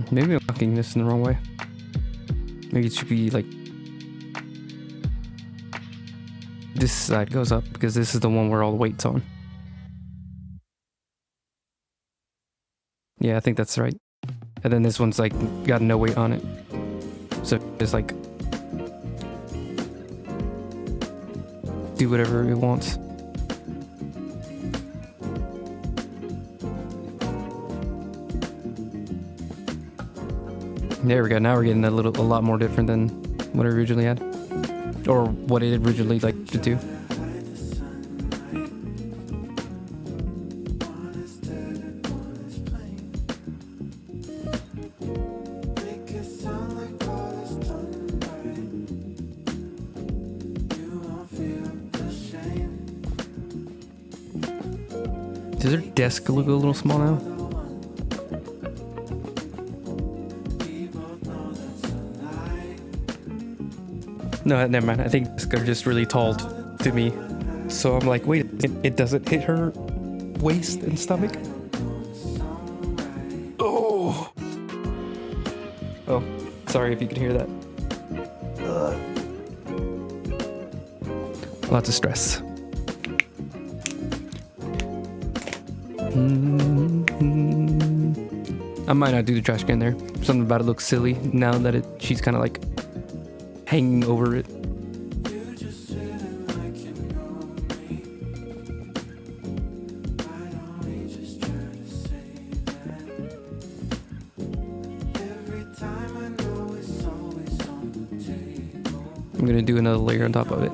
Maybe I'm looking this in the wrong way. Maybe it should be like this side goes up because this is the one where all the weight's on. Yeah, I think that's right. And then this one's like got no weight on it. So just like do whatever it wants. There we go. Now we're getting a lot more different than what I originally had, or what it originally liked to do. Does her desk look a little small now? No, never mind. I think they're just really tall to me. So I'm like, wait, it doesn't hit her waist and stomach? Oh! Oh, sorry if you could hear that. Lots of stress. I might not do the trash can there. Something about it looks silly now that she's kind of like hanging over it. I'm gonna do another layer on top of it.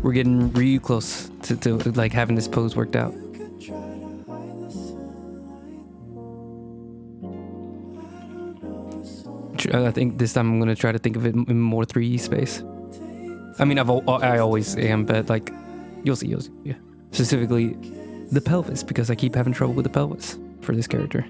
We're getting really close to like having this pose worked out. I think this time I'm gonna try to think of it in more 3D space. I mean, I always am, but like, you'll see, yeah. Specifically, the pelvis, because I keep having trouble with the pelvis for this character.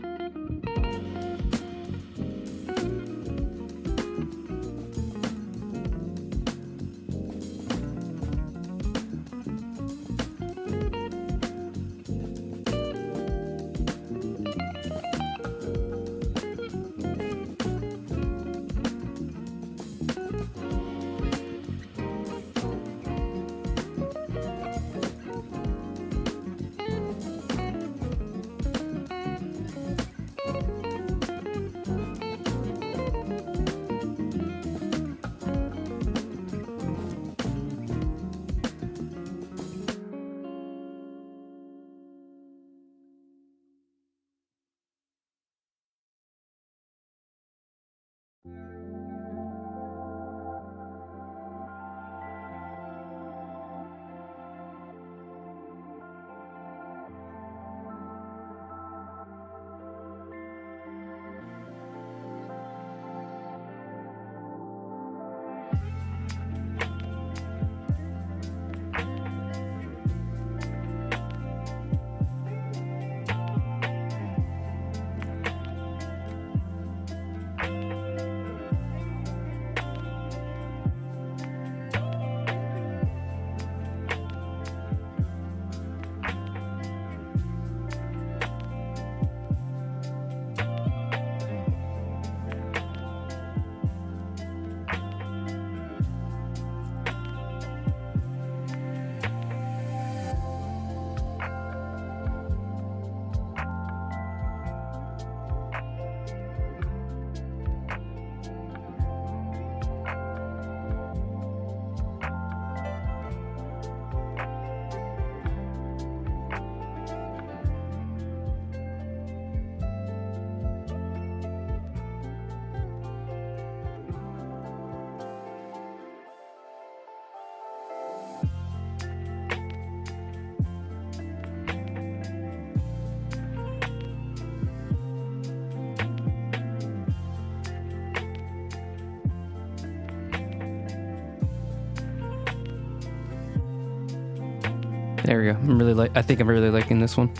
There we go. I think I'm really liking this one.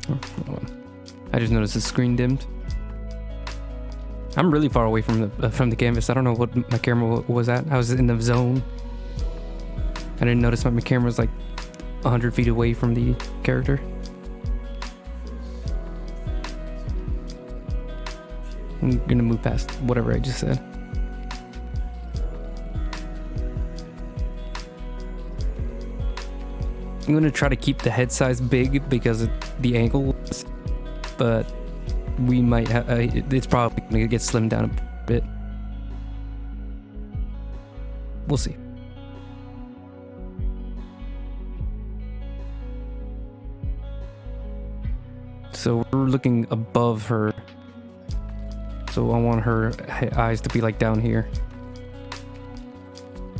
Oh, hold on. I just noticed the screen dimmed. I'm really far away from the canvas. I don't know what my camera was at. I was in the zone. I didn't notice my camera was like 100 feet away from the character. I'm gonna move past whatever I just said. I'm gonna try to keep the head size big because of the angle, but we might have, it's probably gonna get slimmed down a bit. We'll see. So we're looking above her. So I want her eyes to be like down here.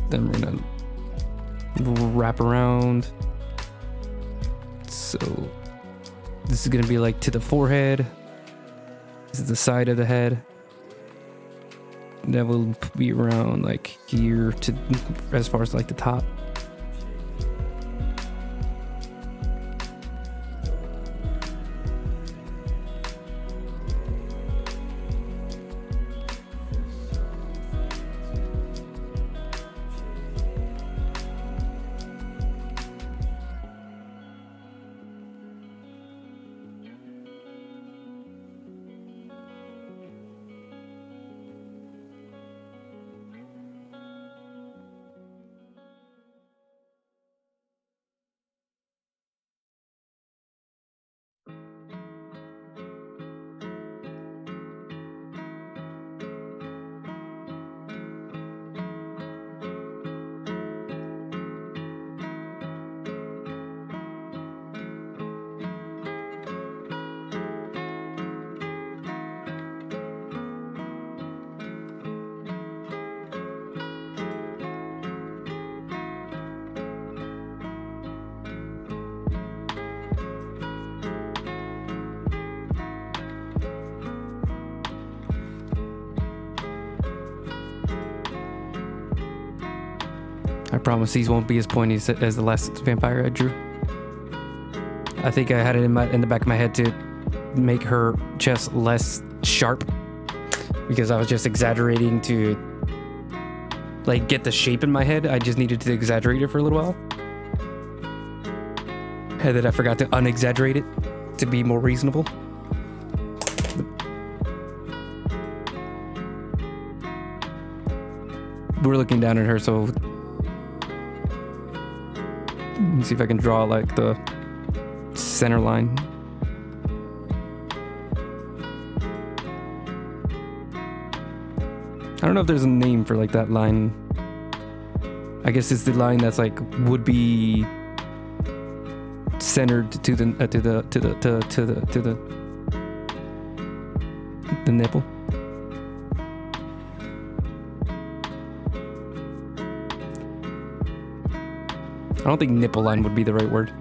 Then we're gonna wrap around. So this is gonna be like to the forehead. This is the side of the head. That will be around like here to as far as like the top. I promise these won't be as pointy as the last vampire I drew. I think I had it in the back of my head to make her chest less sharp because I was just exaggerating to like get the shape in my head. I just needed to exaggerate it for a little while. And then I forgot to unexaggerate it to be more reasonable. We're looking down at her, so let's see if I can draw like the center line. I don't know if there's a name for like that line. I guess it's the line that's like would be centered to the nipple. I don't think nipple line would be the right word,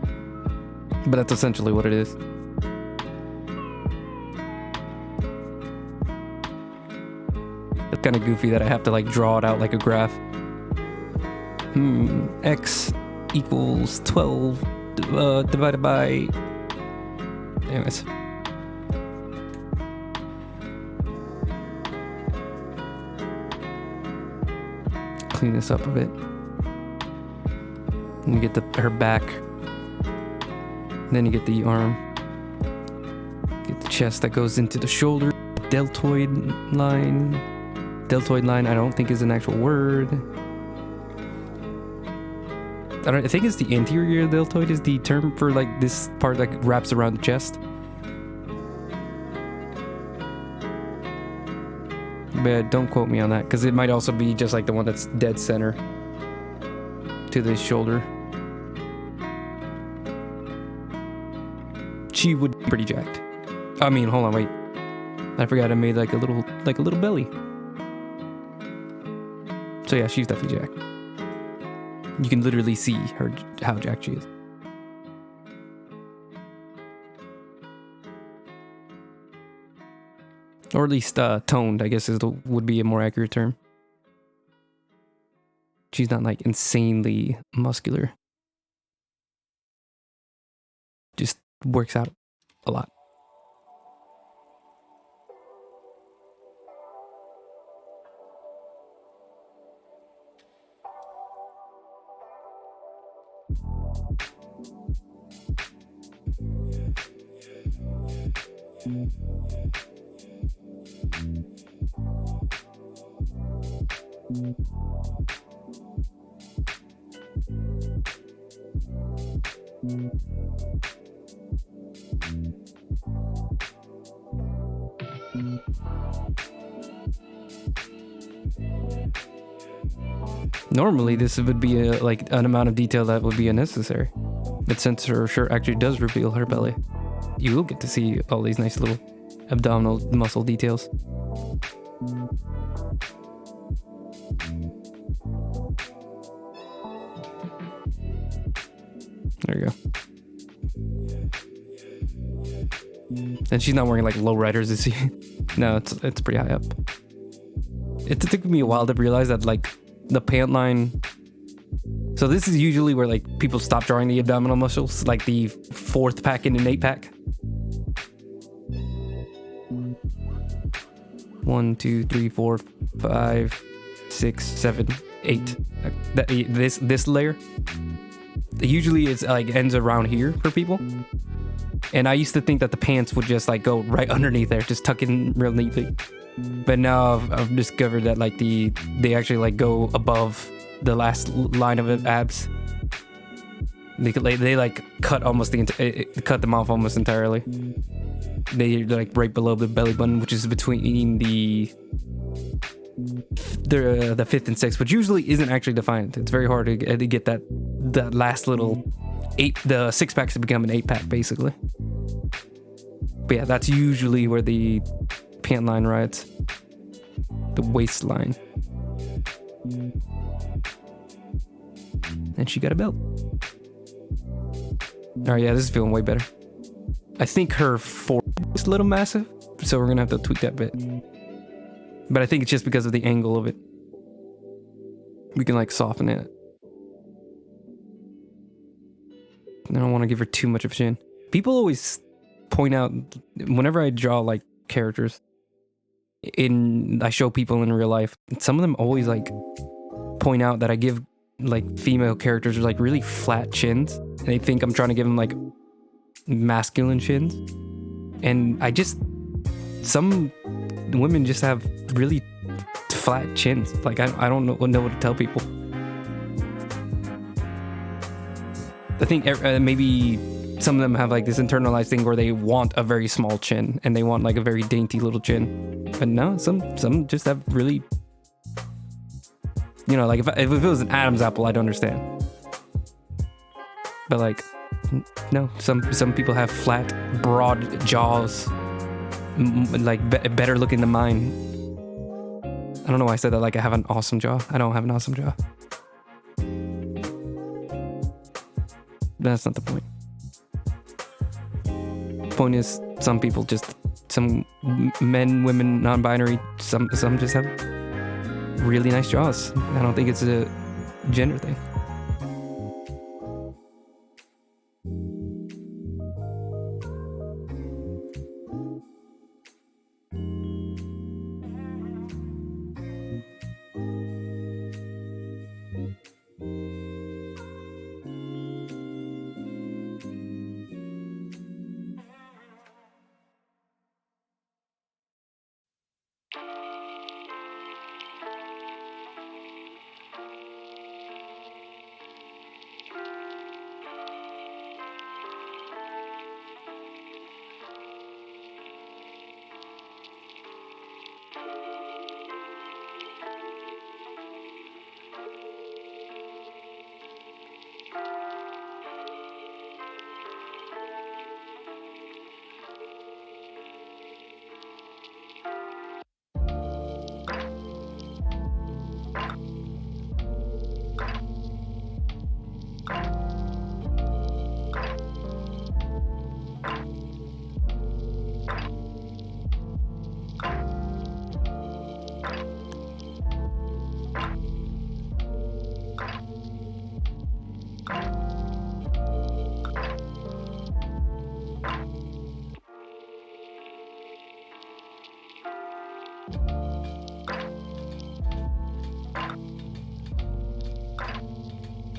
but that's essentially what it is. It's kind of goofy that I have to like draw it out like a graph. X equals 12 divided by... Anyways. Clean this up a bit. And you get her back. Then you get the arm. Get the chest that goes into the shoulder. Deltoid line. Deltoid line I don't think is an actual word. I think it's the anterior deltoid is the term for like this part that wraps around the chest. But don't quote me on that because it might also be just like the one that's dead center to the shoulder. She would be pretty jacked. I mean, hold on, wait. I forgot I made like a little belly. So yeah, she's definitely jacked. You can literally see her how jacked she is. Or at least toned, I guess would be a more accurate term. She's not like insanely muscular. Just works out. a lot. Normally, this would be an amount of detail that would be unnecessary. But since her shirt actually does reveal her belly, you will get to see all these nice little abdominal muscle details. There you go. And she's not wearing like low riders, is she? No, it's pretty high up. It took me a while to realize that like the pant line. So this is usually where like people stop drawing the abdominal muscles, like the 4th pack in an 8-pack. 1, 2, 3, 4, 5, 6, 7, 8. This layer usually it's like ends around here for people. And I used to think that the pants would just like go right underneath there, just tuck in real neatly. But now I've discovered that like they actually like go above the last line of abs. They like cut almost cut them off almost entirely. They're like right below the belly button, which is between the 5th and 6th, which usually isn't actually defined. It's very hard to get that last little the 6-packs to become an 8-pack basically. But yeah, that's usually where the pant line rides. The waistline. And she got a belt. Alright, yeah, this is feeling way better. I think her forehead is a little massive, so we're gonna have to tweak that bit. But I think it's just because of the angle of it. We can like soften it. I don't want to give her too much of a chin. People always point out whenever I draw like characters I show people in real life, some of them always like point out that I give like female characters like really flat chins, and they think I'm trying to give them like masculine chins. And some women just have really flat chins. Like I don't know what to tell people. I think maybe some of them have like this internalized thing where they want a very small chin and they want like a very dainty little chin. But no, some just have really, you know, like if it was an Adam's apple, I'd understand. But like, no, some people have flat, broad jaws, like better looking than mine. I don't know why I said that like I have an awesome jaw. I don't have an awesome jaw. That's not the point. Point is, some people some men, women, non-binary, some just have really nice jaws. I don't think it's a gender thing.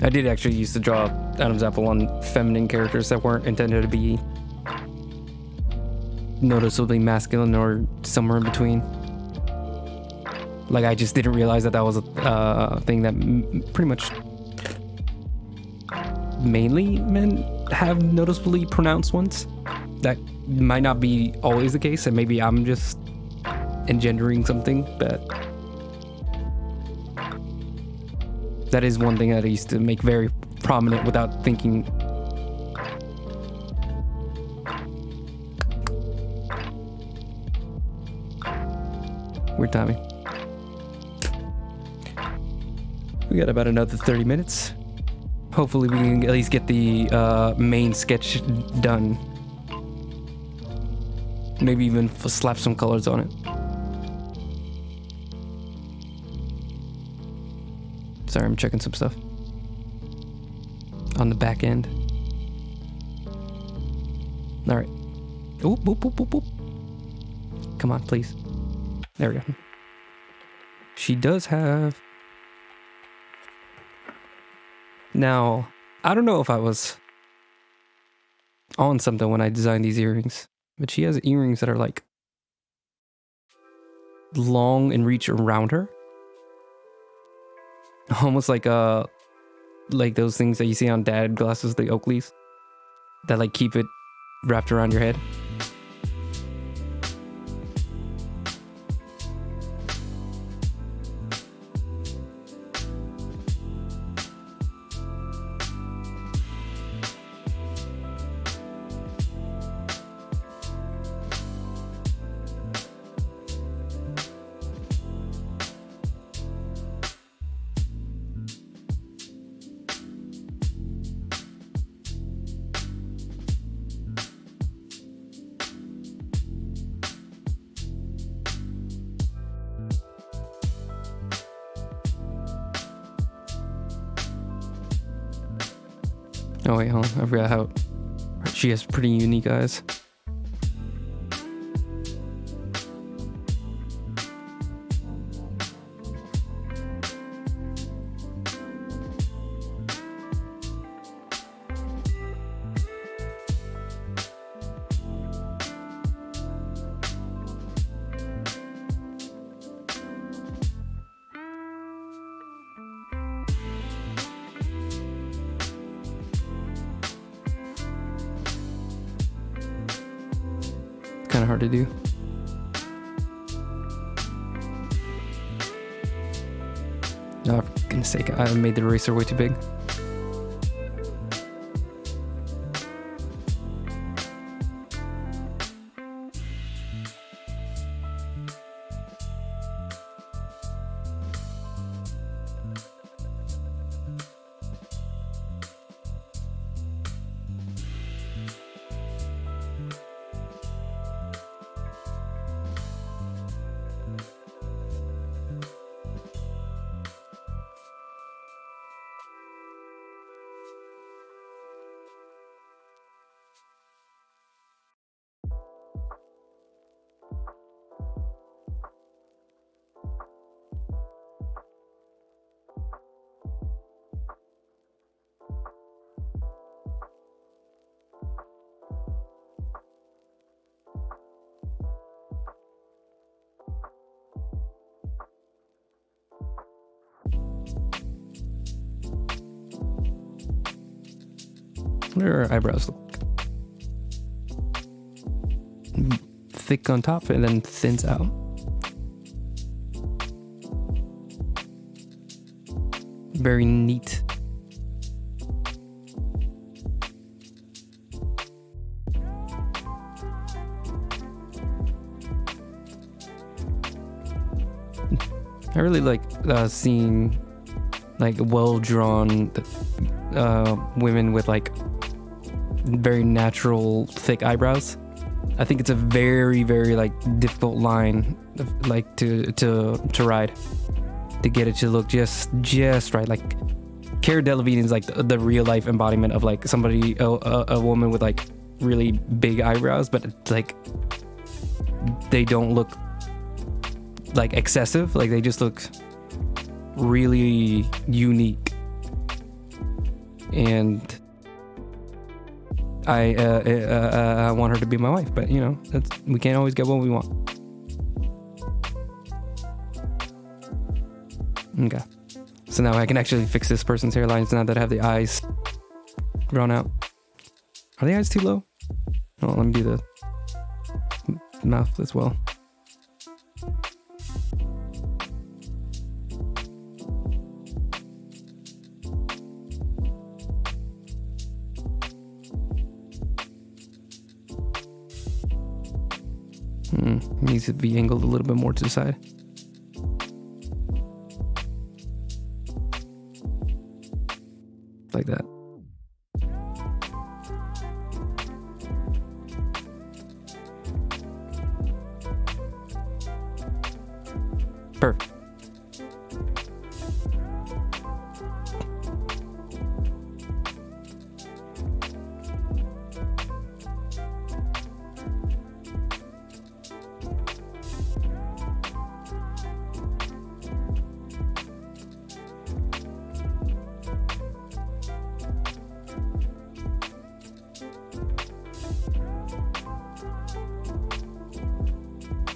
I did actually used to draw Adam's apple on feminine characters that weren't intended to be noticeably masculine or somewhere in between. Like, I just didn't realize that was a thing that pretty much mainly men have noticeably pronounced ones. That might not be always the case, and maybe I'm just engendering something, but that is one thing that I used to make very prominent without thinking. Weird timing. We got about another 30 minutes. Hopefully we can at least get the main sketch done. Maybe even slap some colors on it. Sorry, I'm checking some stuff on the back end. All right. Oop, boop, boop, boop, boop. Come on, please. There we go. She does have... Now, I don't know if I was on something when I designed these earrings, but she has earrings that are like long and reach around her. Almost like those things that you see on dad glasses, the Oakleys, that like keep it wrapped around your head. Oh wait, hold on. I forgot how she has pretty unique eyes. Kind of hard to do. Oh, for goodness sake, I made the eraser way too big. What do her eyebrows look like? Thick on top and then thins out. Very neat. I really like seeing like well-drawn women with like very natural thick eyebrows. I think it's a very, very like difficult line like to ride, to get it to look just right. Like Cara Delevingne is like the real life embodiment of like somebody, a woman with like really big eyebrows, but it's like they don't look like excessive, like they just look really unique. and I want her to be my wife. But you know, we can't always get what we want. Okay, so now I can actually fix this person's hairlines now that I have the eyes drawn out. Are the eyes too low? Oh, let me do the mouth as well. Needs to be angled a little bit more to the side. Like that. Perfect.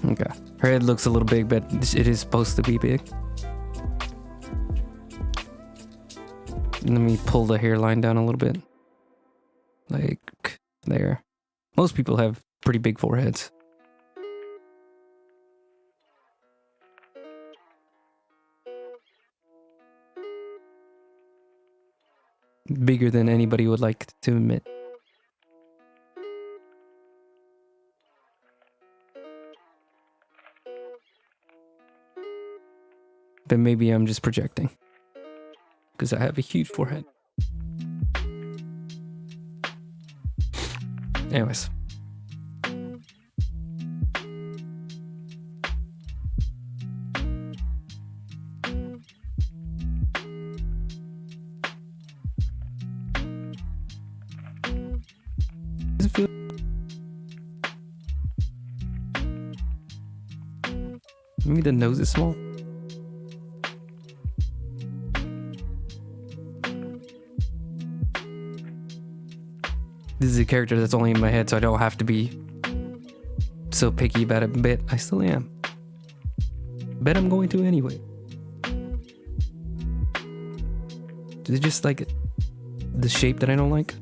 Okay. Her head looks a little big, but it is supposed to be big. Let me pull the hairline down a little bit. Like there. Most people have pretty big foreheads. Bigger than anybody would like to admit. But maybe I'm just projecting. Because I have a huge forehead. Anyways. Does it feel... Maybe the nose is small. This is a character that's only in my head, so I don't have to be so picky about it, but I still am. Bet I'm going to anyway. Is it just like the shape that I don't like?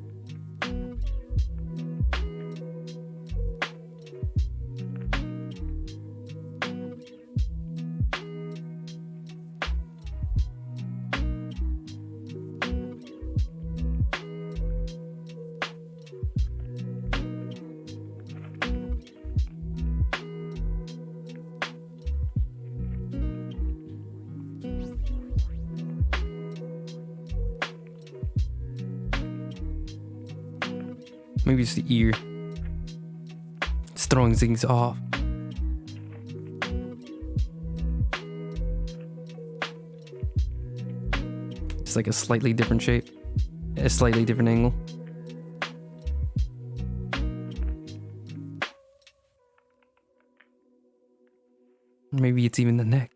Maybe it's the ear. It's throwing things off. It's like a slightly different shape. A slightly different angle. Maybe it's even the neck.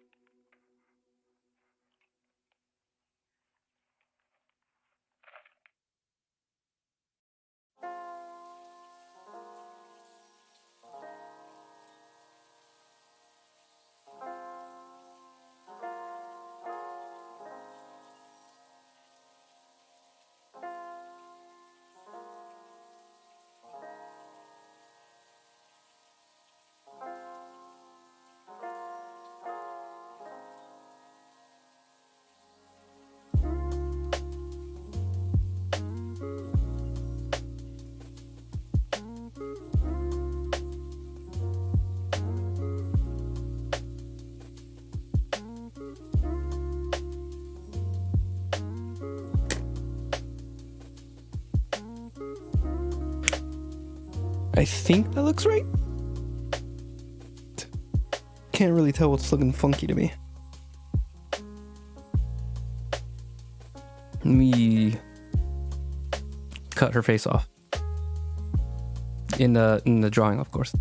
I think that looks right. Can't really tell what's looking funky to me. Let me cut her face off. In the drawing, of course.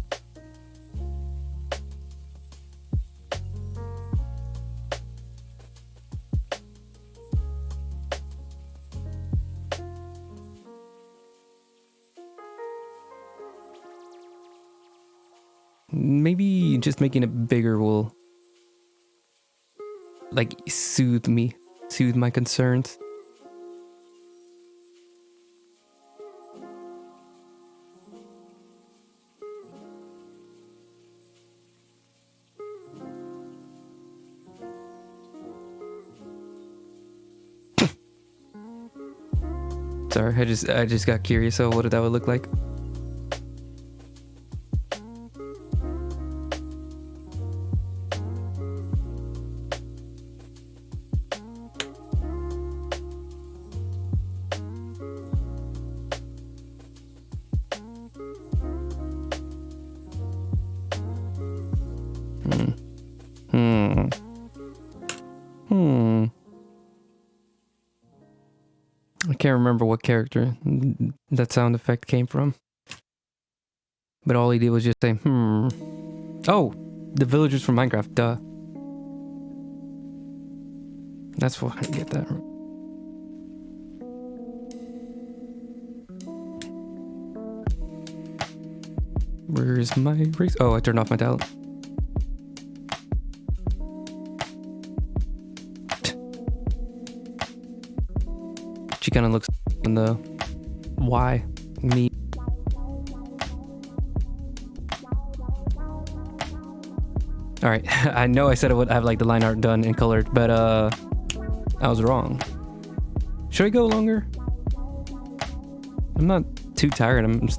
Maybe just making it bigger will like soothe my concerns. Sorry, I just got curious of what that would look like. I can't remember what character that sound effect came from. But all he did was just say, Oh, the villagers from Minecraft, duh. That's why I get that. Where is my race? Oh, I turned off my talent. She kind of looks in the why me. All right, I know I said I would have like the line art done and colored, but I was wrong. Should I go longer? I'm not too tired. I'm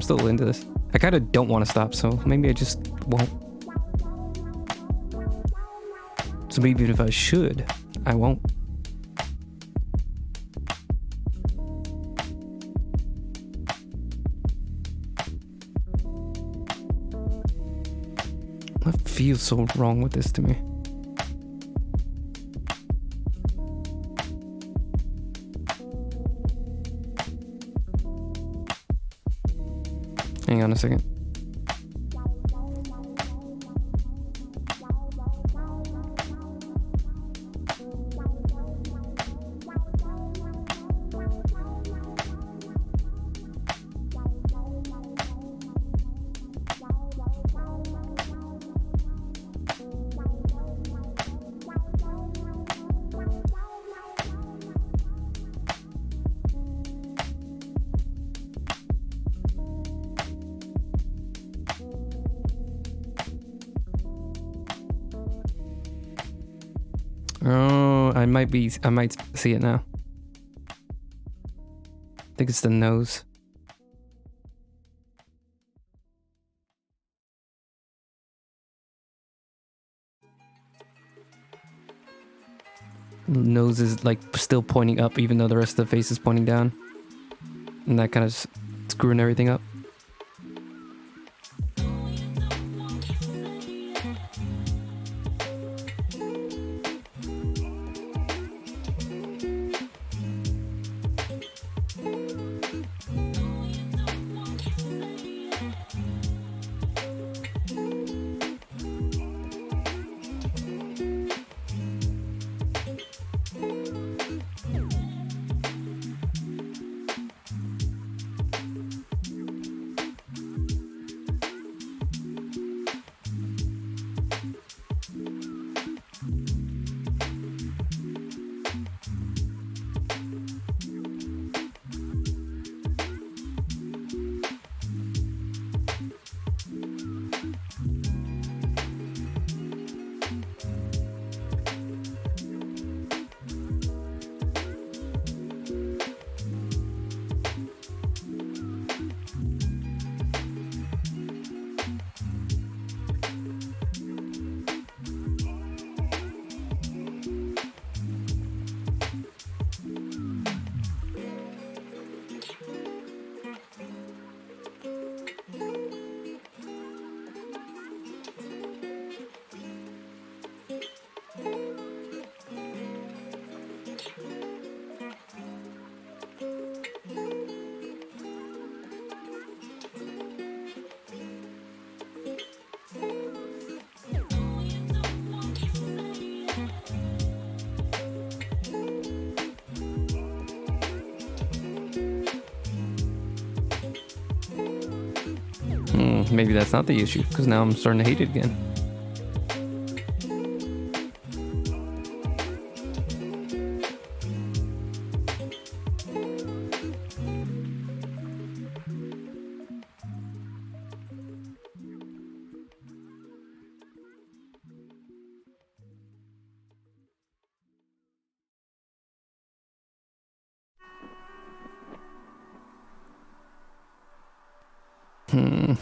still into this. I kind of don't want to stop, so maybe I just won't. So maybe even if I should, I won't. What feels so wrong with this to me? Hang on a second. Oh, I might see it now. I think it's the nose. Nose is like still pointing up even though the rest of the face is pointing down. And that kind of screwing everything up. maybe that's not the issue, because now I'm starting to hate it again.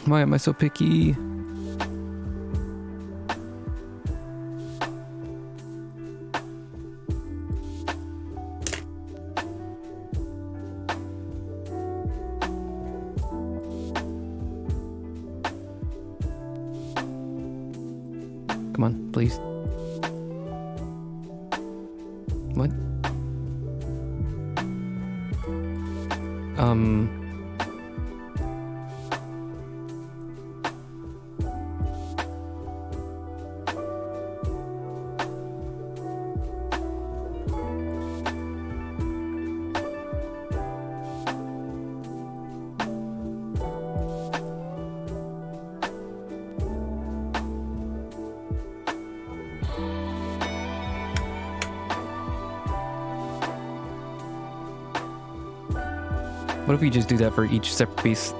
Why am I so picky? Come on, please. What? What if we just do that for each separate piece?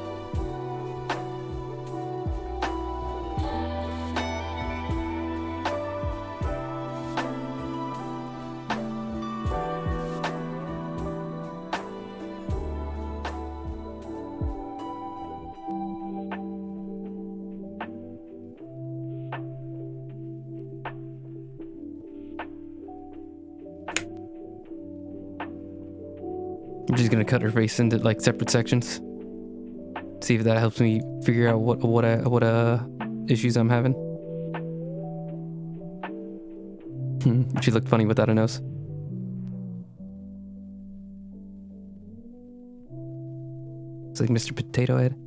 I'm just gonna cut her face into like separate sections. See if that helps me figure out what issues I'm having. She looked funny without a nose. It's like Mr. Potato Head.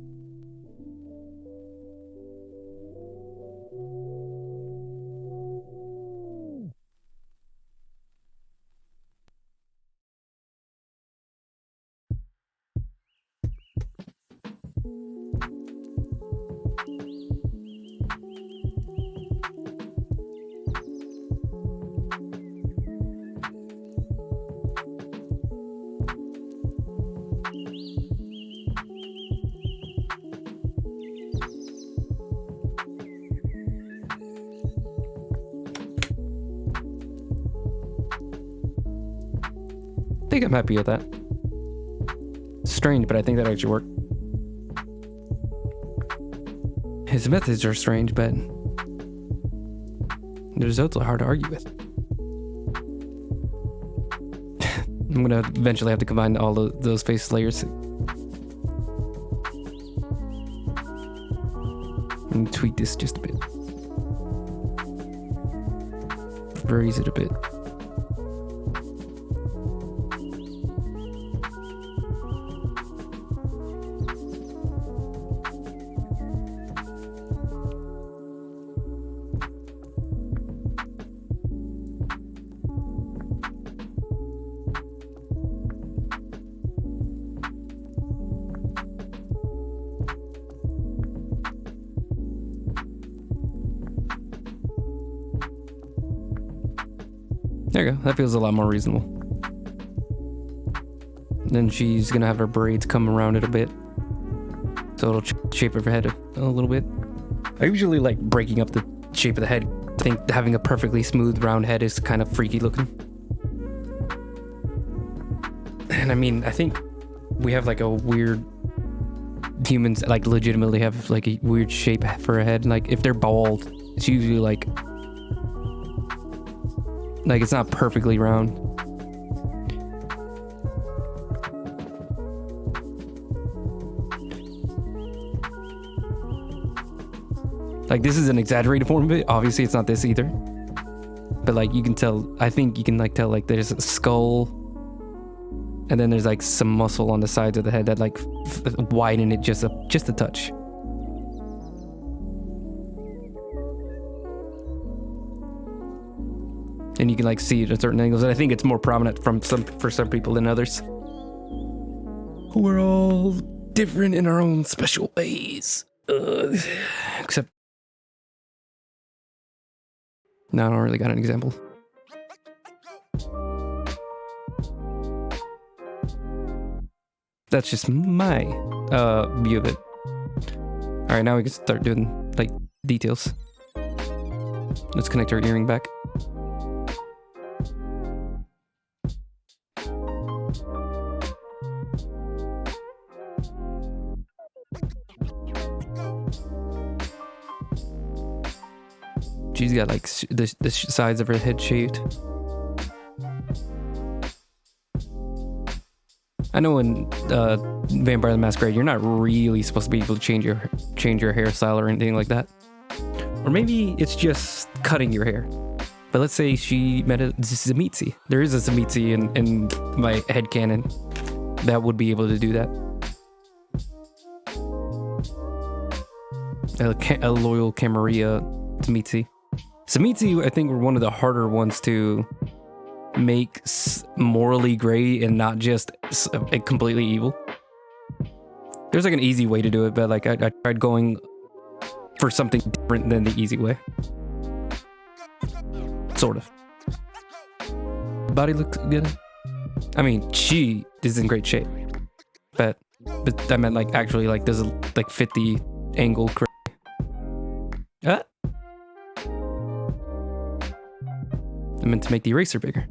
I think I'm happy with that. Strange, but I think that actually worked. His methods are strange, but the results are hard to argue with. I'm gonna eventually have to combine all of those face layers and tweak this just a bit. Raise it a bit. There you go. That feels a lot more reasonable. Then she's gonna have her braids come around it a bit, so it'll shape her head a little bit. I usually like breaking up the shape of the head. I think having a perfectly smooth round head is kind of freaky looking. And I mean, I think we have like a weird, humans like legitimately have like a weird shape for a head. Like if they're bald, it's usually like it's not perfectly round. Like this is an exaggerated form of it. Obviously it's not this either. But like you can tell, I think you can like tell like there's a skull and then there's like some muscle on the sides of the head that like widen it just a touch. And you can like see it at certain angles, and I think it's more prominent for some people than others. We're all different in our own special ways. Except, no, I don't really got an example. That's just my view of it. All right, now we can start doing like details. Let's connect our earring back. She's got like the sides of her head shaved. I know in Vampire the Masquerade, you're not really supposed to be able to change your hairstyle or anything like that. Or maybe it's just cutting your hair. But let's say she met a Tzimisce. There is a Tzimisce in my headcanon that would be able to do that. A loyal Camarilla Tzimisce. Tzimisce, I think, were one of the harder ones to make morally gray and not just completely evil. There's like an easy way to do it, but like I tried going for something different than the easy way. Sort of. Body looks good. I mean, she is in great shape, but I meant like actually like does like fit the angle correct. I meant to make the eraser bigger.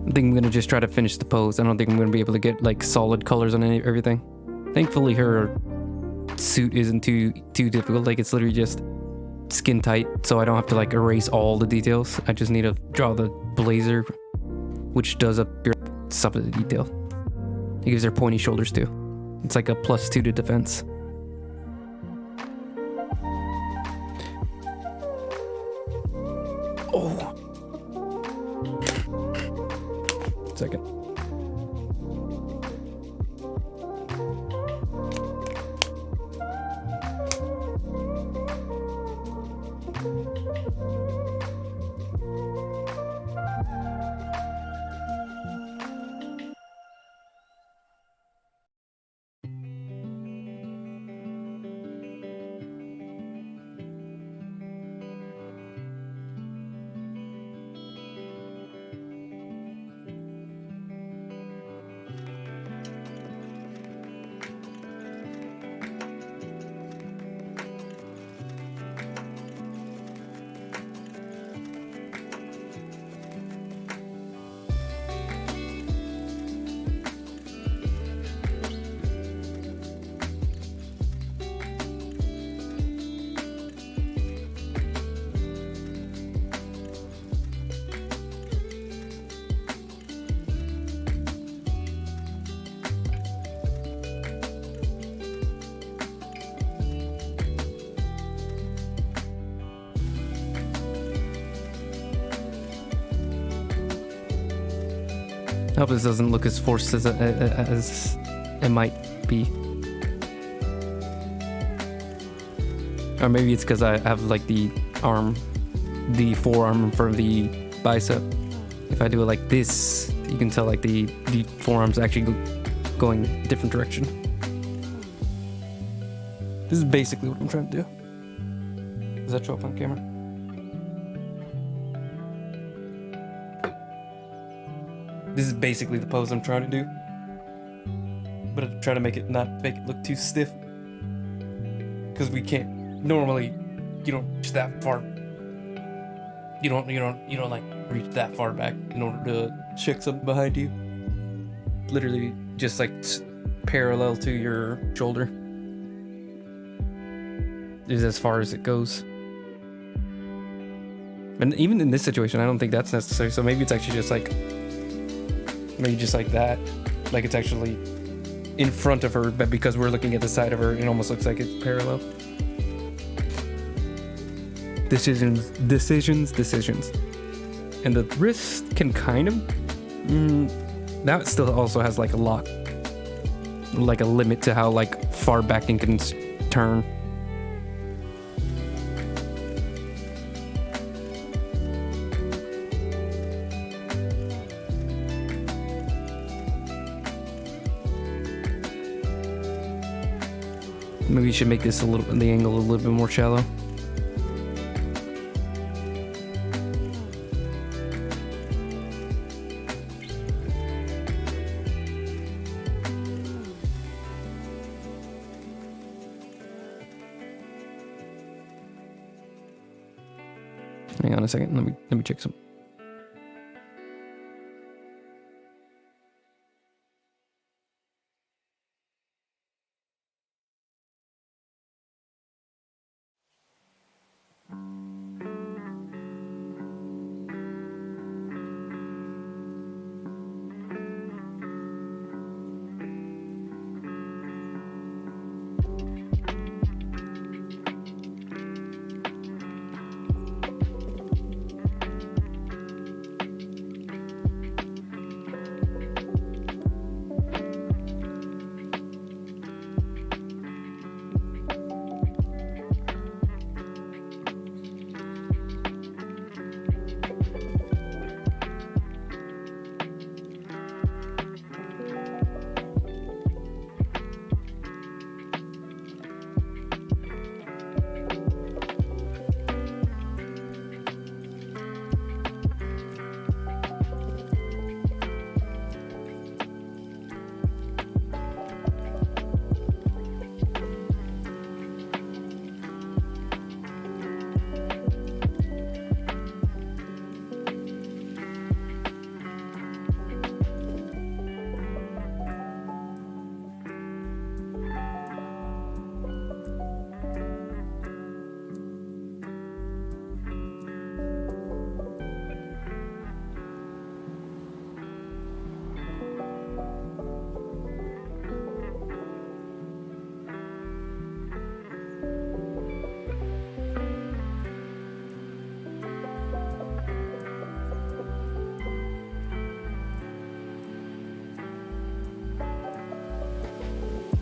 I think I'm gonna just try to finish the pose. I don't think I'm gonna be able to get like solid colors on everything. Thankfully her suit isn't too difficult. Like it's literally just skin tight, so I don't have to like erase all the details. I just need to draw the blazer, which does up some of the detail. It gives her pointy shoulders too. It's like a +2 to defense. second. I hope this doesn't look as forced as it might be. Or maybe it's because I have like the forearm in front of the bicep. If I do it like this, you can tell like the forearm's actually going a different direction. This is basically what I'm trying to do. Does that show up on camera? This is basically the pose I'm trying to do, but I try to make it look too stiff, because we can't normally. You don't reach that far. You don't like reach that far back in order to check something behind you. Literally just like parallel to your shoulder is as far as it goes. And even in this situation, I don't think that's necessary. So maybe it's actually just like. Maybe just like that, like it's actually in front of her, but because we're looking at the side of her, it almost looks like it's parallel. Decisions. And the wrist can kind of, that still also has like a lock, like a limit to how like far back it can turn. Maybe you should make this the angle a little bit more shallow. Hang on a second. Let me check some.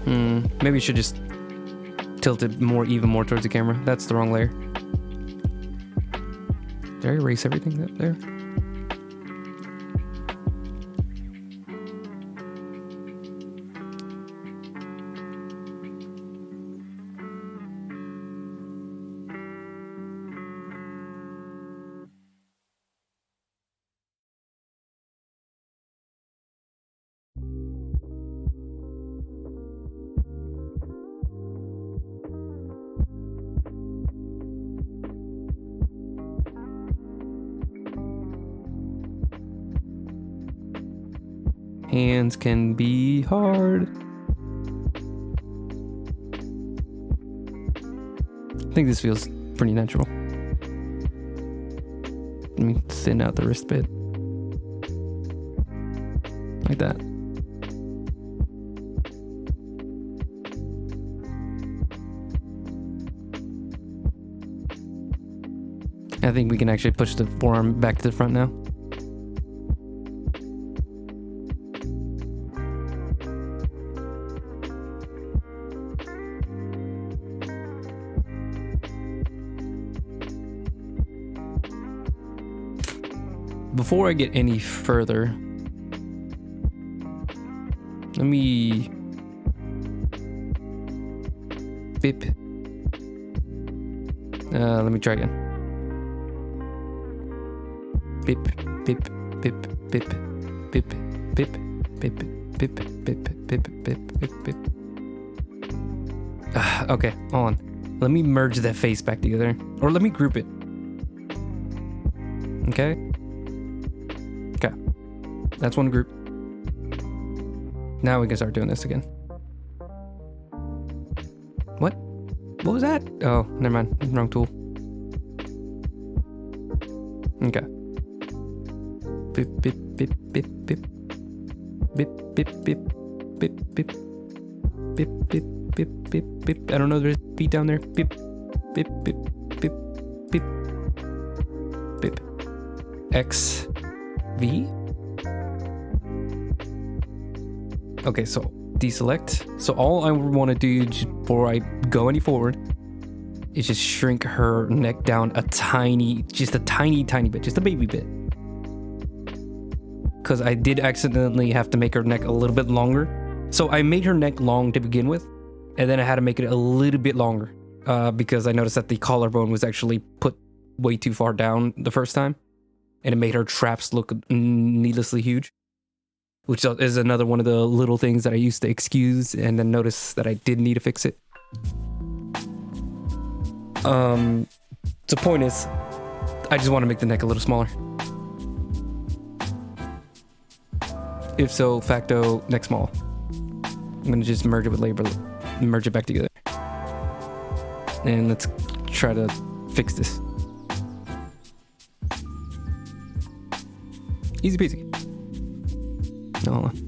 Maybe we should just tilt it even more towards the camera. That's the wrong layer. Did I erase everything up there? Hands can be hard. I think this feels pretty natural. Let me thin out the wrist bit. Like that. I think we can actually push the forearm back to the front now. Before I get any further, let me bip. Let me try again. Bip, bip, bip, bip, bip, bip, bip, bip, bip, bip, bip, bip, bip. Okay, hold on. Let me merge that face back together, or let me group it. Okay. Okay, that's one group. Now we can start doing this again. What? What was that? Oh, never mind. Wrong tool. Okay. Bip, bip, bip, bip, bip. Bip, bip, bip, bip, bip. Bip, bip, bip, bip, bip. I don't know, there's beat down there. Bip, bip, bip, bip, bip. Bip. X. V. Okay, so deselect. So all I want to do before I go any forward is just shrink her neck down just a tiny bit, just a baby bit. Because I did accidentally have to make her neck a little bit longer. So I made her neck long to begin with, and then I had to make it a little bit longer because I noticed that the collarbone was actually put way too far down the first time. And it made her traps look needlessly huge, which is another one of the little things that I used to excuse and then notice that I did need to fix it. The point is, I just want to make the neck a little smaller. If so, facto, neck small. I'm going to just merge it with labor, merge it back together. And let's try to fix this. Easy peasy. No, hold on.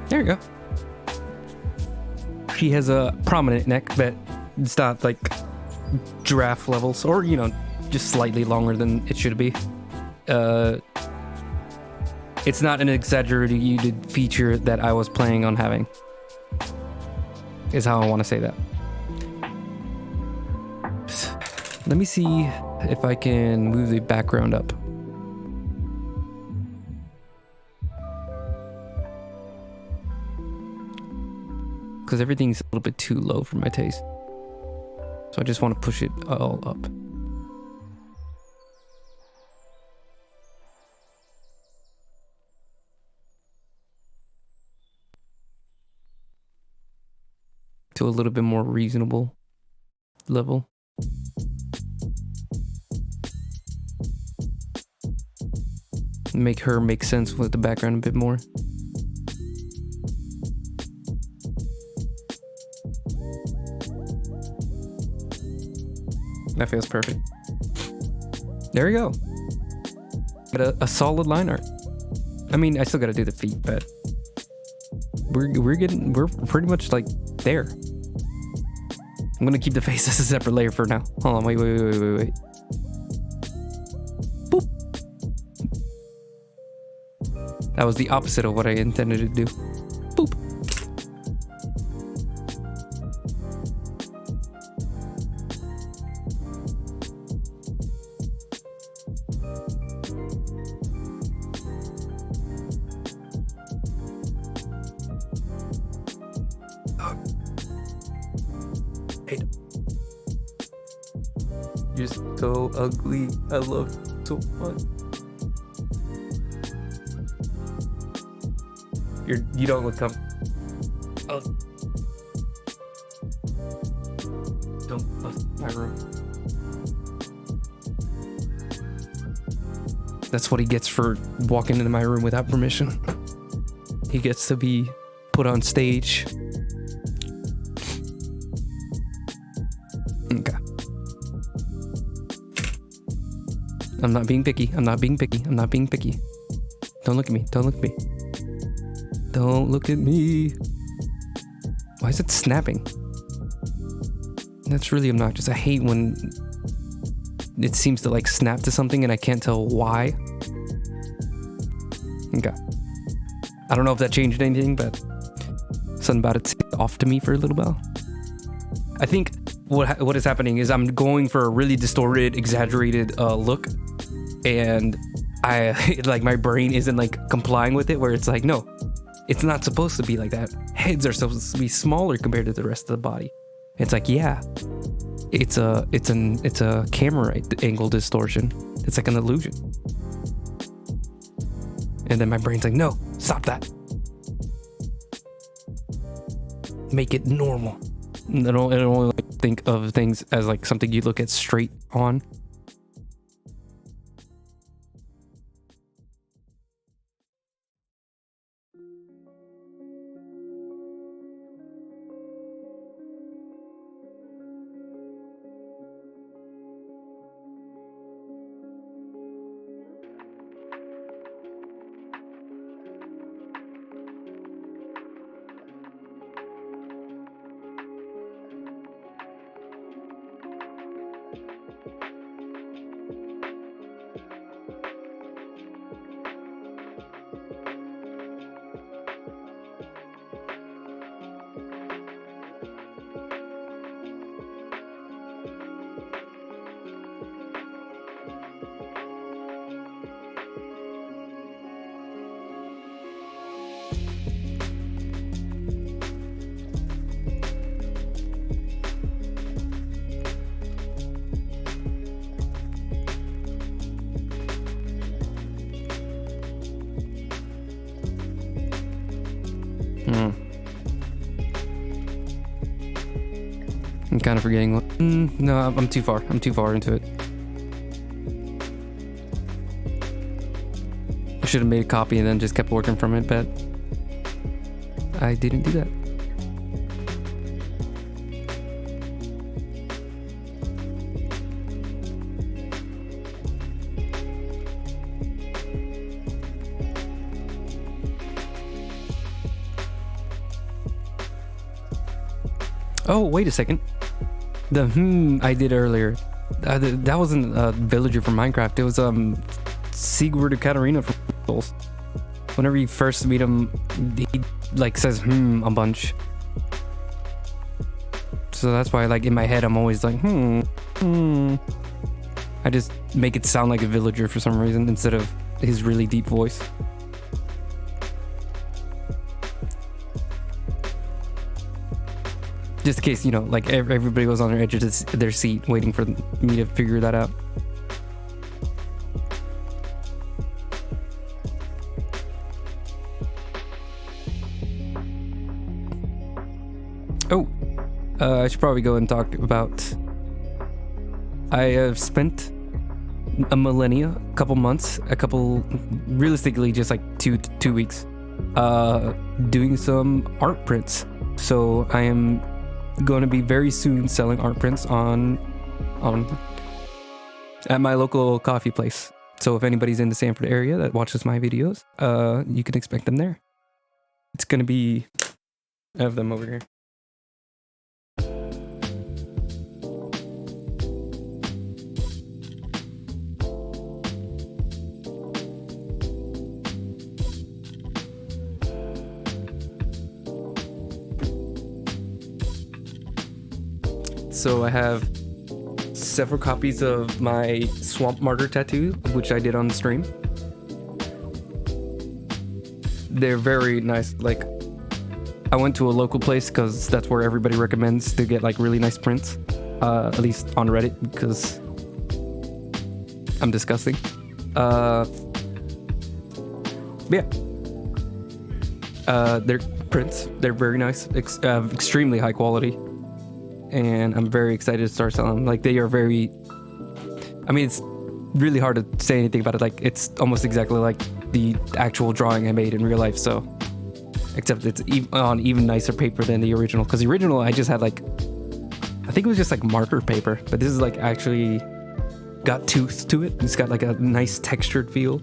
There you go. She has a prominent neck, but it's not like giraffe levels, or just slightly longer than it should be. It's not an exaggerated feature that I was planning on having, is how I want to say that. Let me see if I can move the background up. Because everything's a little bit too low for my taste. So I just want to push it all up. to a little bit more reasonable level. Make her make sense with the background a bit more. That feels perfect. There you go. Got a solid line art. I mean, I still gotta do the feet, but we're pretty much like there. I'm gonna keep the face as a separate layer for now. Hold on, wait. Boop. That was the opposite of what I intended to do. Boop. Hey. You're so ugly. I love you so much. You don't look oh. Don't bust my room. That's what he gets for walking into my room without permission. He gets to be put on stage. Okay. I'm not being picky. I'm not being picky. I'm not being picky. Don't look at me. Don't look at me. Don't look at me. Why is it snapping? That's really obnoxious. I hate when it seems to like snap to something and I can't tell why. Okay. I don't know if that changed anything, but something about it seemed off to me for a little while. I think what is happening is I'm going for a really distorted, exaggerated look, and I like my brain isn't like complying with it, where it's like, no, it's not supposed to be like that. Heads are supposed to be smaller compared to the rest of the body. It's like, yeah, it's a camera angle distortion. It's like an illusion. And then my brain's like, no, stop that. Make it normal. I don't only like think of things as like something you look at straight on. I'm kind of forgetting what. No, I'm too far. I'm too far into it. I should have made a copy and then just kept working from it, but I didn't do that. Oh, wait a second. The I did earlier. That wasn't a villager from Minecraft. It was Sigurd or Katarina from Souls. Whenever you first meet him, he like says a bunch. So that's why, like, in my head, I'm always like I just make it sound like a villager for some reason instead of his really deep voice. Just in case, you know, like everybody was on their edge of their seat waiting for me to figure that out. Oh, I should probably go and talk about. I have spent a millennia, a couple months, realistically just like two weeks, doing some art prints. So I am going to be very soon selling art prints on at my local coffee place. So if anybody's in the Sanford area that watches my videos, you can expect them there. It's going to be, I have them over here. So I have several copies of my Swamp Martyr tattoo, which I did on the stream. They're very nice. Like, I went to a local place because that's where everybody recommends to get like really nice prints, at least on Reddit, because I'm disgusting. Yeah. They're prints. They're very nice, extremely high quality. And I'm very excited to start selling them. Like, they are very, I mean, it's really hard to say anything about it. Like, it's almost exactly like the actual drawing I made in real life. So, except it's on even nicer paper than the original. Because the original, I just had like, I think it was just like marker paper. But this is like actually got tooth to it. It's got like a nice textured feel.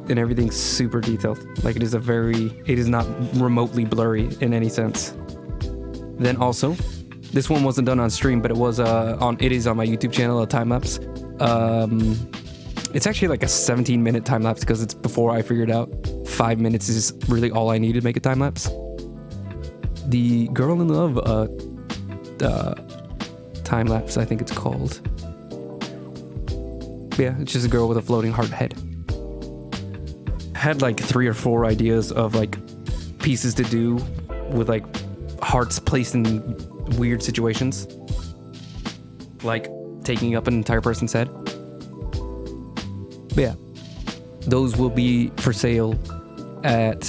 And everything's super detailed. Like, it is not remotely blurry in any sense. Then also, this one wasn't done on stream, but it is on my YouTube channel, a time lapse. It's actually like a 17-minute time lapse because it's before I figured out 5 minutes is really all I need to make a time lapse. The Girl in Love time lapse, I think it's called. Yeah, it's just a girl with a floating heart head. Had like 3 or 4 ideas of like pieces to do with like hearts placed in weird situations, like taking up an entire person's head. But yeah, those will be for sale at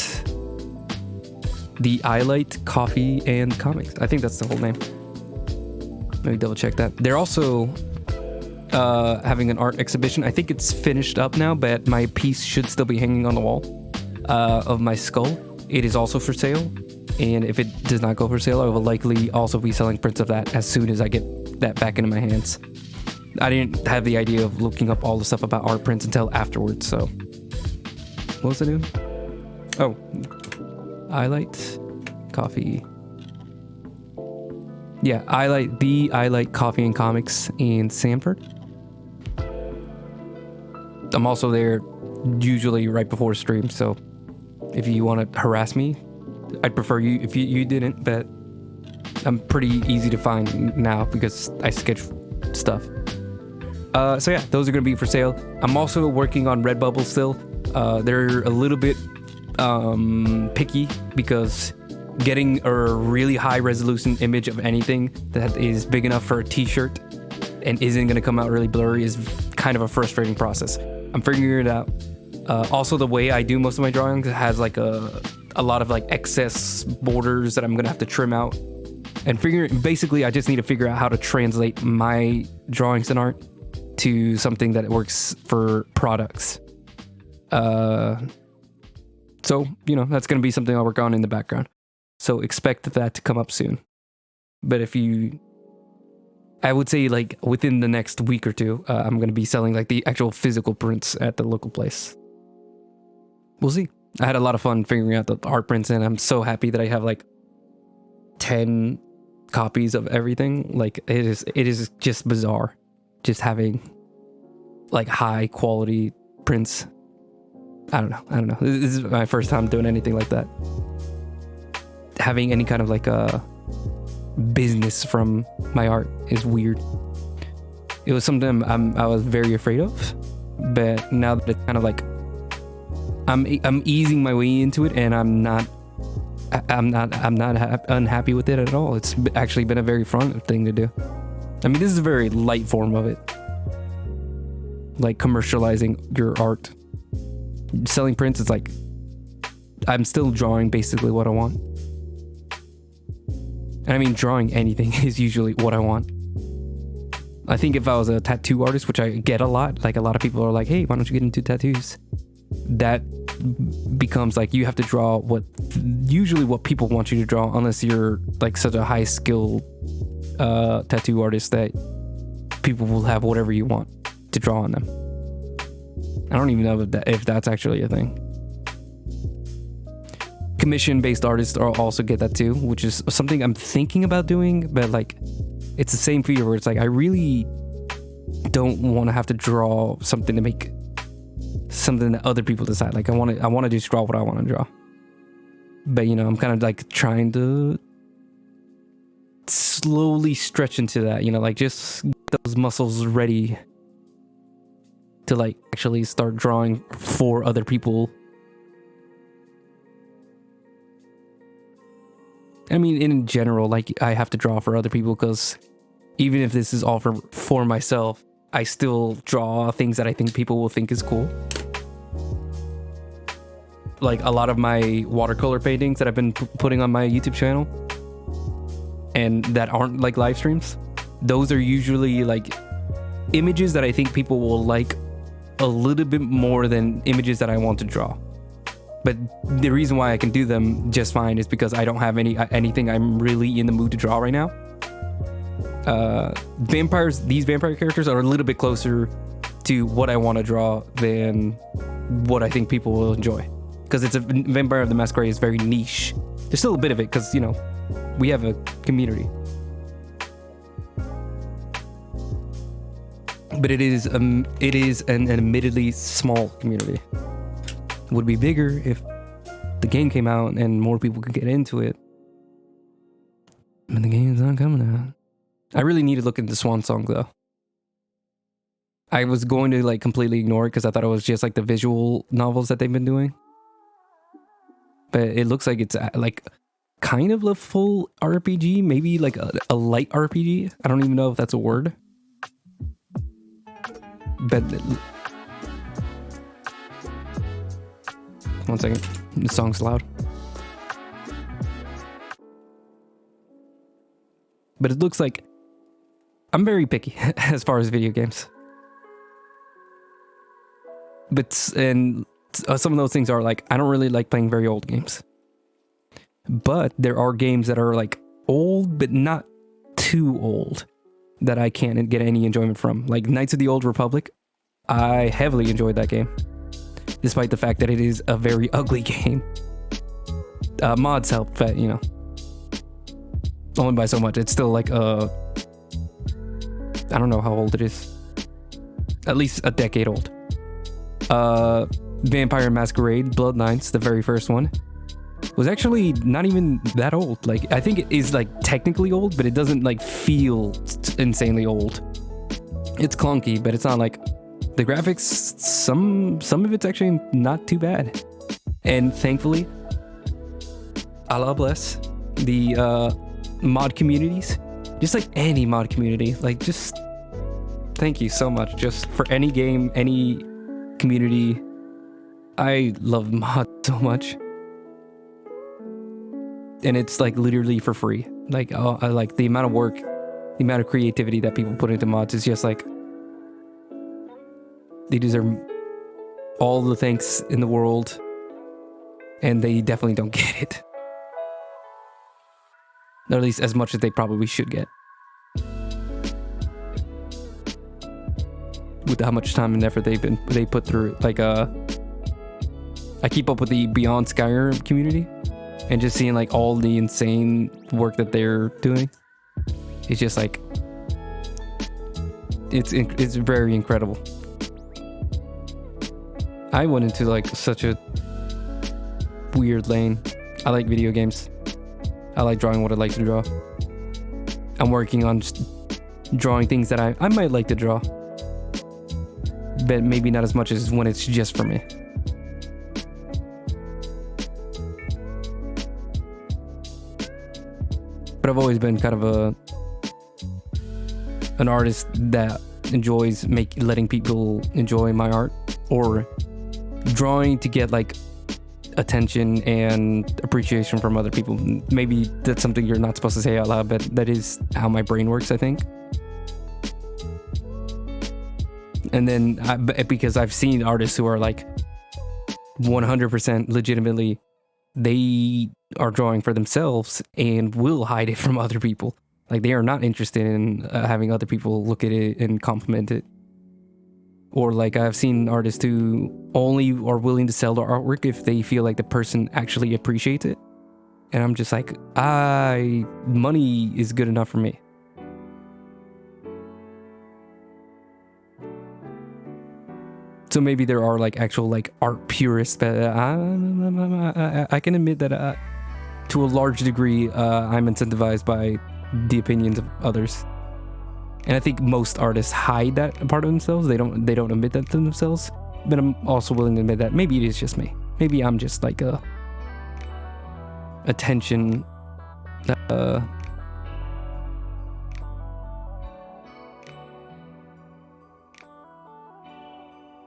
the Light Coffee and Comics. I think that's the whole name. Let me double check that. They're also having an art exhibition. I think it's finished up now, but my piece should still be hanging on the wall of my skull. It is also for sale, and if it does not go for sale, I will likely also be selling prints of that as soon as I get that back into my hands. I didn't have the idea of looking up all the stuff about art prints until afterwards, so. What was the name? Oh, Light Coffee. Yeah, I Light Coffee and Comics in Sanford. I'm also there usually right before stream, so if you want to harass me, I'd prefer you if you didn't, but I'm pretty easy to find now because I schedule stuff. So yeah, those are going to be for sale. I'm also working on Redbubble still. They're a little bit picky because getting a really high resolution image of anything that is big enough for a t-shirt and isn't going to come out really blurry is kind of a frustrating process. I'm figuring it out. Also, the way I do most of my drawings has like a lot of like excess borders that I'm going to have to trim out. And basically, I just need to figure out how to translate my drawings and art to something that works for products. So, you know, that's going to be something I'll work on in the background. So expect that to come up soon. But I would say like within the next week or two, I'm going to be selling like the actual physical prints at the local place. We'll see. I had a lot of fun figuring out the art prints, and I'm so happy that I have like 10 copies of everything. Like it is just bizarre just having like high quality prints. I don't know. This is my first time doing anything like that. Having any kind of like a business from my art is weird. It was something I was very afraid of, but now that it's kind of like I'm easing my way into it, and I'm not unhappy with it at all. It's actually been a very fun thing to do. I mean, this is a very light form of it, like commercializing your art. Selling prints is like I'm still drawing basically what I want. And I mean, drawing anything is usually what I want. I think if I was a tattoo artist, which I get a lot, like a lot of people are like, hey, why don't you get into tattoos? That becomes like you have to draw usually what people want you to draw, unless you're like such a high skill tattoo artist that people will have whatever you want to draw on them. I don't even know if that's actually a thing. Commission-based artists also get that too, which is something I'm thinking about doing, but like it's the same fear where it's like I really don't want to have to draw something to make something that other people decide. Like I want to just draw what I want to draw. But you know, I'm kind of like trying to slowly stretch into that, you know, like just get those muscles ready to like actually start drawing for other people. I mean, in general, like I have to draw for other people because even if this is all for myself, I still draw things that I think people will think is cool. Like a lot of my watercolor paintings that I've been putting on my YouTube channel and that aren't like live streams, those are usually like images that I think people will like a little bit more than images that I want to draw. But the reason why I can do them just fine is because I don't have anything I'm really in the mood to draw right now. These vampire characters are a little bit closer to what I want to draw than what I think people will enjoy. Because it's a Vampire of the Masquerade is very niche. There's still a bit of it because, you know, we have a community. But it is an admittedly small community. Would be bigger if the game came out and more people could get into it. But the game's not coming out. I really need to look into Swan Song though. I was going to like completely ignore it because I thought it was just like the visual novels that they've been doing. But it looks like it's like kind of a full RPG, maybe like a light RPG. I don't even know if that's a word. But one second, the song's loud. But it looks like I'm very picky as far as video games. But some of those things are like, I don't really like playing very old games. But there are games that are like old, but not too old, that I can't get any enjoyment from. Like Knights of the Old Republic, I heavily enjoyed that game, despite the fact that it is a very ugly game. Mods help, but you know, only by so much. It's still like I don't know how old it is. At least a decade old. Vampire Masquerade, Bloodlines, the very first one, was actually not even that old. Like, I think it is like technically old, but it doesn't like feel insanely old. It's clunky, but it's not like the graphics. Some of it's actually not too bad. And thankfully, Allah bless the mod communities. Just like any mod community, like just thank you so much. Just for any game, any community. I love mods so much. And it's like literally for free. Like I like the amount of work, the amount of creativity that people put into mods is just like, they deserve all the thanks in the world, and they definitely don't get it. Or at least as much as they probably should get. With how much time and effort they put through. Like I keep up with the Beyond Skyrim community, and just seeing like all the insane work that they're doing, it's just like it's very incredible. I went into like such a weird lane. I like video games. I like drawing what I like to draw. I'm working on just drawing things that I might like to draw, but maybe not as much as when it's just for me. But I've always been kind of an artist that enjoys letting people enjoy my art, or drawing to get like attention and appreciation from other people. Maybe that's something you're not supposed to say out loud, but that is how my brain works, I think. And then because I've seen artists who are like 100% legitimately, they are drawing for themselves and will hide it from other people. Like they are not interested in having other people look at it and compliment it. Or like I've seen artists who only are willing to sell their artwork if they feel like the person actually appreciates it. And I'm just like, money is good enough for me. So maybe there are like actual like art purists that I can admit that to a large degree I'm incentivized by the opinions of others. And I think most artists hide that part of themselves. They don't admit that to themselves. But I'm also willing to admit that maybe it is just me. Maybe I'm just like a attention.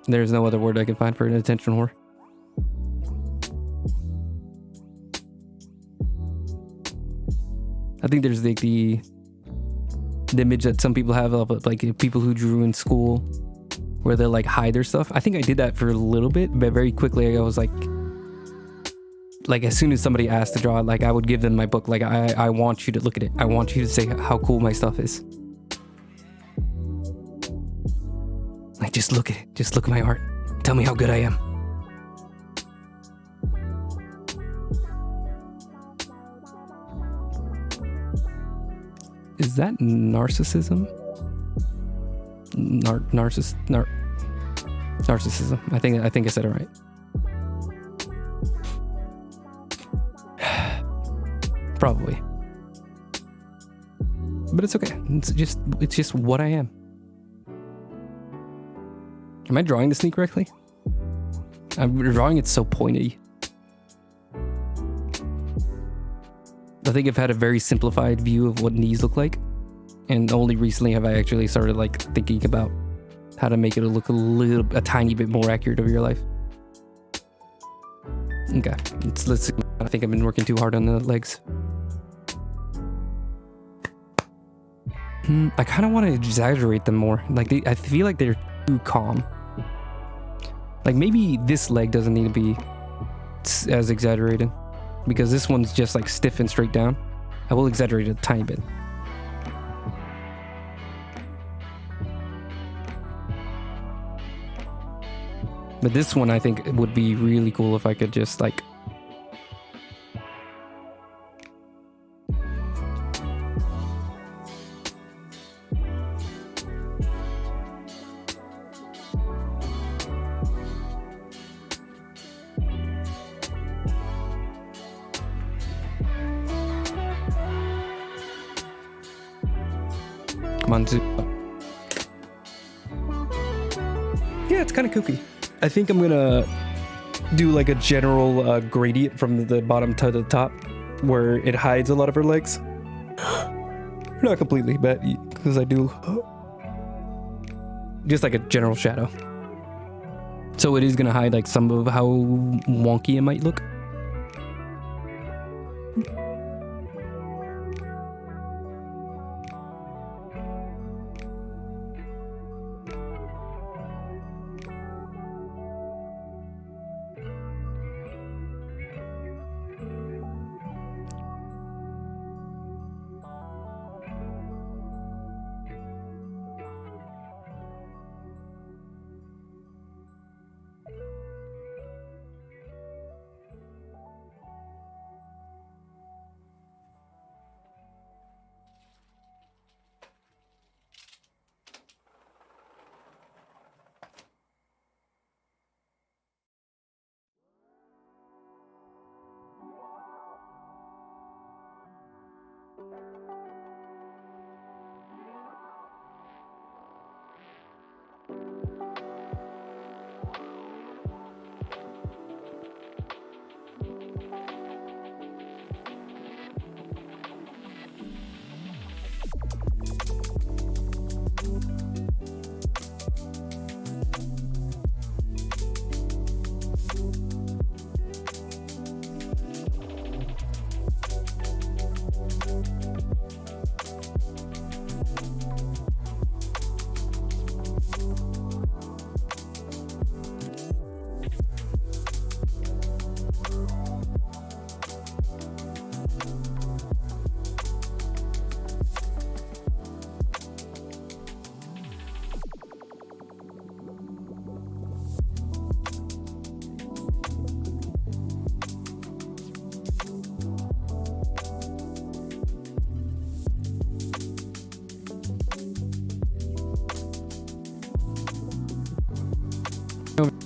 There's no other word I can find for an attention whore. I think there's like the image that some people have of like people who drew in school where they like hide their stuff. I think I did that for a little bit, but very quickly I was like as soon as somebody asked to draw, like I would give them my book. Like I want you to look at it. I want you to say how cool my stuff is. Like just look at it. Just look at my art. Tell me how good I am. Is that narcissism? Narcissism. I think I said it right. Probably. But it's okay. It's just what I am. Am I drawing this thing correctly? I'm drawing it so pointy. I think I've had a very simplified view of what knees look like, and only recently have I actually started like thinking about how to make it look a tiny bit more accurate of your life. Okay, let's see. I think I've been working too hard on the legs. I kind of want to exaggerate them more. Like I feel like they're too calm. Like maybe this leg doesn't need to be as exaggerated, because this one's just like stiff and straight down. I will exaggerate it a tiny bit. But this one I think it would be really cool if I could just like come on, yeah, it's kind of kooky. I think I'm gonna do like a general gradient from the bottom to the top where it hides a lot of her legs. Not completely, but because I do just like a general shadow. So it is gonna hide like some of how wonky it might look.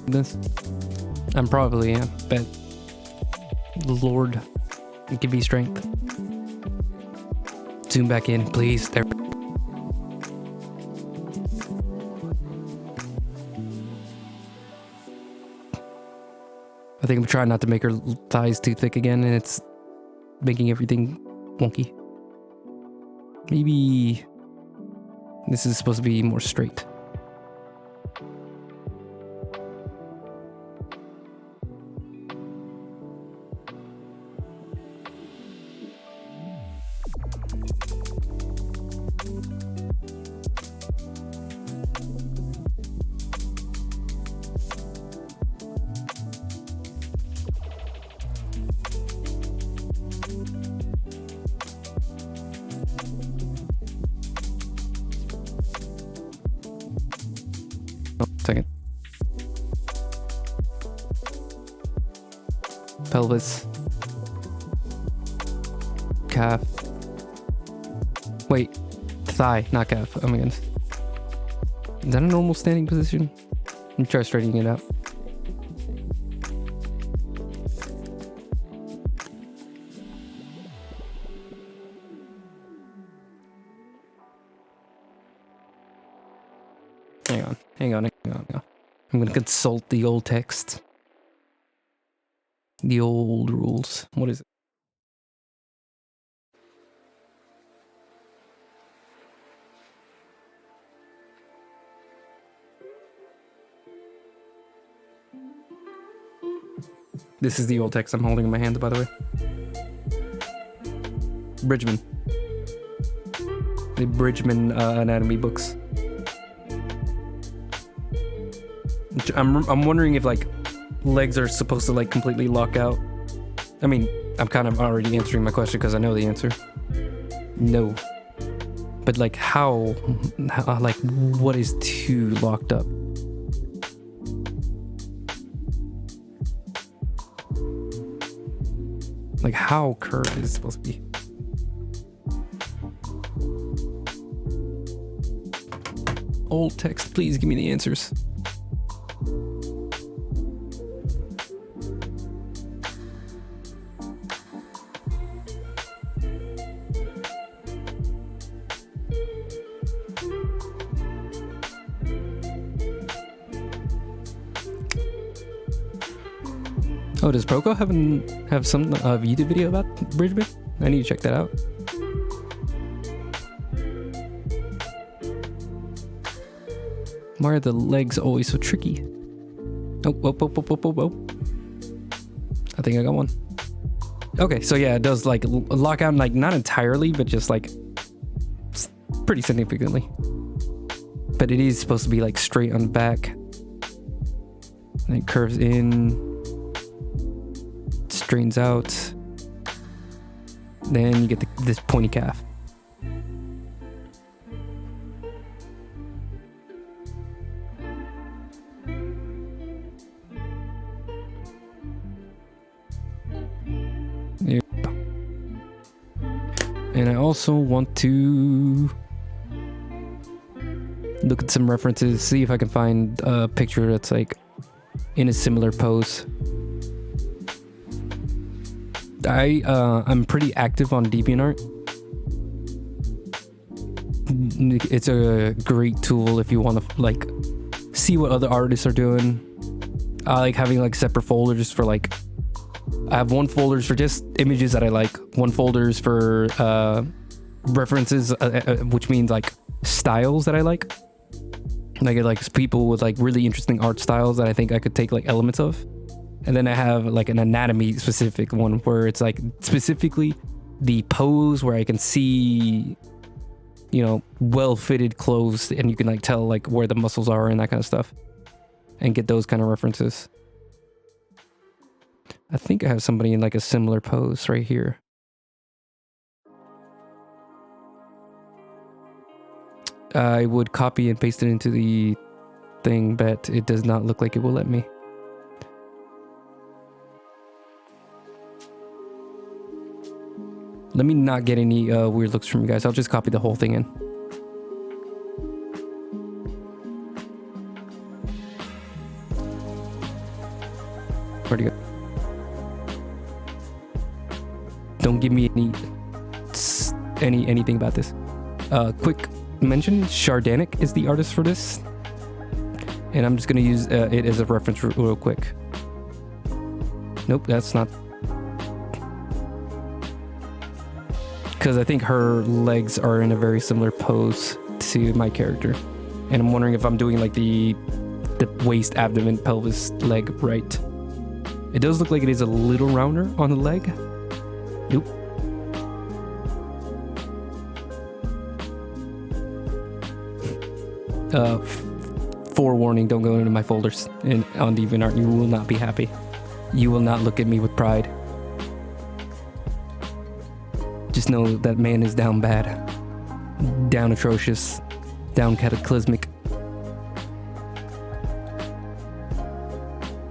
this? I'm probably, yeah, but Lord, give me strength. Zoom back in, please. There. I think I'm trying not to make her thighs too thick again, and it's making everything wonky. Maybe this is supposed to be more straight. Second. Pelvis. Calf. Wait. Thigh, not calf. Oh my goodness. Is that a normal standing position? I'm trying straightening it out. Hang on. I'm gonna consult the old text. The old rules. What is it? This is the old text I'm holding in my hands, by the way. Bridgman. The Bridgman anatomy books. I'm wondering if like legs are supposed to like completely lock out. I mean, I'm kind of already answering my question because I know the answer. No. But like how like what is too locked up? Like how curved is it supposed to be? Old text, please give me the answers. Oh, does Proco have some YouTube video about Bridgman? I need to check that out. Why are the legs always so tricky? Oh, whoa. I think I got one. Okay, so yeah, it does like lock out, like not entirely, but just like pretty significantly. But it is supposed to be like straight on the back. And it curves in. Straightens out, then you get this pointy calf. There we go. And I also want to look at some references, see if I can find a picture that's like in a similar pose. I'm pretty active on DeviantArt. It's a great tool if you want to like see what other artists are doing. I like having like separate folders for like, I have one folders for just images that I like, one folders for references, which means like styles that I like. Like people with like really interesting art styles that I think I could take like elements of. And then I have like an anatomy specific one where it's like specifically the pose where I can see, you know, well fitted clothes and you can like tell like where the muscles are and that kind of stuff and get those kind of references. I think I have somebody in like a similar pose right here. I would copy and paste it into the thing, but it does not look like it will let me. Let me not get any weird looks from you guys. I'll just copy the whole thing in. Where'd he go? Don't give me anything about this. Quick mention, Shardanic is the artist for this. And I'm just gonna use it as a reference real quick. Nope, that's not. Because I think her legs are in a very similar pose to my character. And I'm wondering if I'm doing like the waist, abdomen, pelvis, leg right. It does look like it is a little rounder on the leg. Nope. Forewarning, don't go into my folders on DeviantArt. You will not be happy. You will not look at me with pride. Just know that man is down bad. Down atrocious. Down cataclysmic.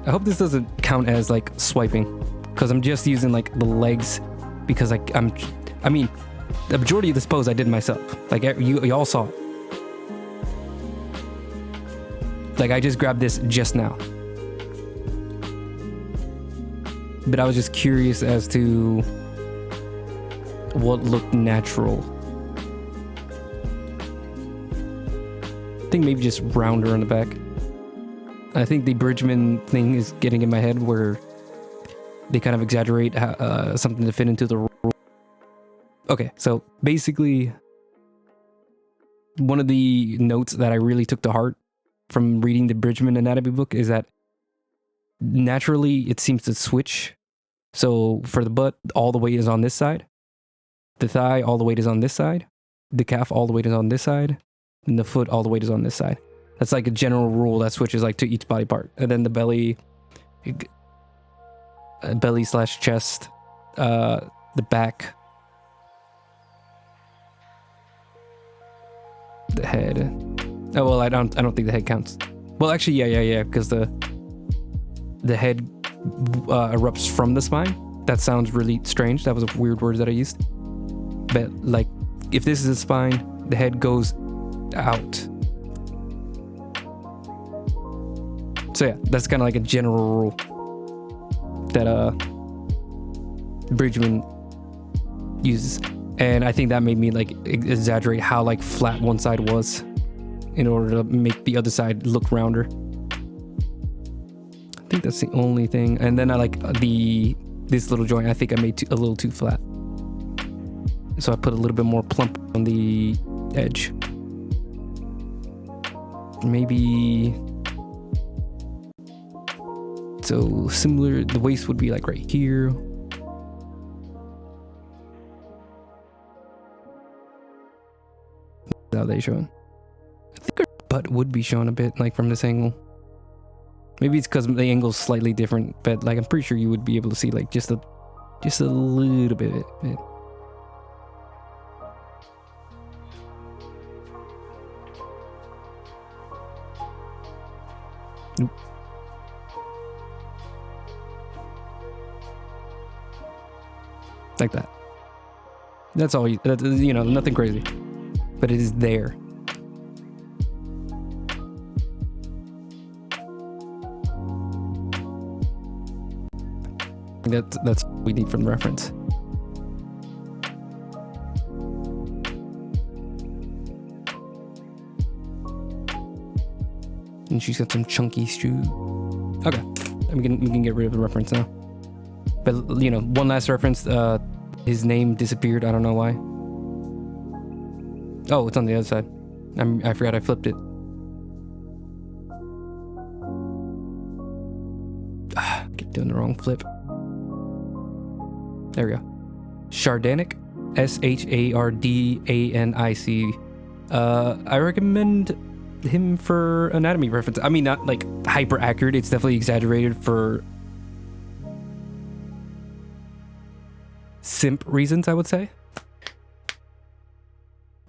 I hope this doesn't count as like swiping, because I'm just using like the legs because I mean, the majority of this pose I did myself. Like you all saw it. Like I just grabbed this just now. But I was just curious as to what looked natural. I think maybe just rounder on the back. I think the Bridgman thing is getting in my head where they kind of exaggerate something to fit into the role. Okay, so basically one of the notes that I really took to heart from reading the Bridgman anatomy book is that naturally it seems to switch. So for the butt, all the weight is on this side. The thigh, all the weight is on this side. The calf, all the weight is on this side. And the foot, all the weight is on this side. That's like a general rule that switches like to each body part. And then the belly slash chest, the back, the head. Oh well, I don't think the head counts. Well, actually, yeah, because the head erupts from the spine. That sounds really strange. That was a weird word that I used. But like, if this is the spine, the head goes out. So yeah, that's kind of like a general rule that Bridgman uses, and I think that made me like exaggerate how like flat one side was in order to make the other side look rounder. I think that's the only thing. And then I like this little joint. I think I made a little too flat, so I put a little bit more plump on the edge. Maybe. So similar, the waist would be like right here. How they showing? I think her butt would be shown a bit like from this angle. Maybe it's because the angle's slightly different, but like I'm pretty sure you would be able to see like just a little bit. Nope. Like that. That's all you know, nothing crazy, but it is there. That's what we need from the reference. And she's got some chunky shoes. Okay, we can get rid of the reference now. But you know, one last reference. His name disappeared. I don't know why. Oh, it's on the other side. I forgot I flipped it. Keep doing the wrong flip. There we go. Shardanic, Shardanic. I recommend him for anatomy reference. I mean, not like hyper accurate. It's definitely exaggerated for simp reasons, I would say.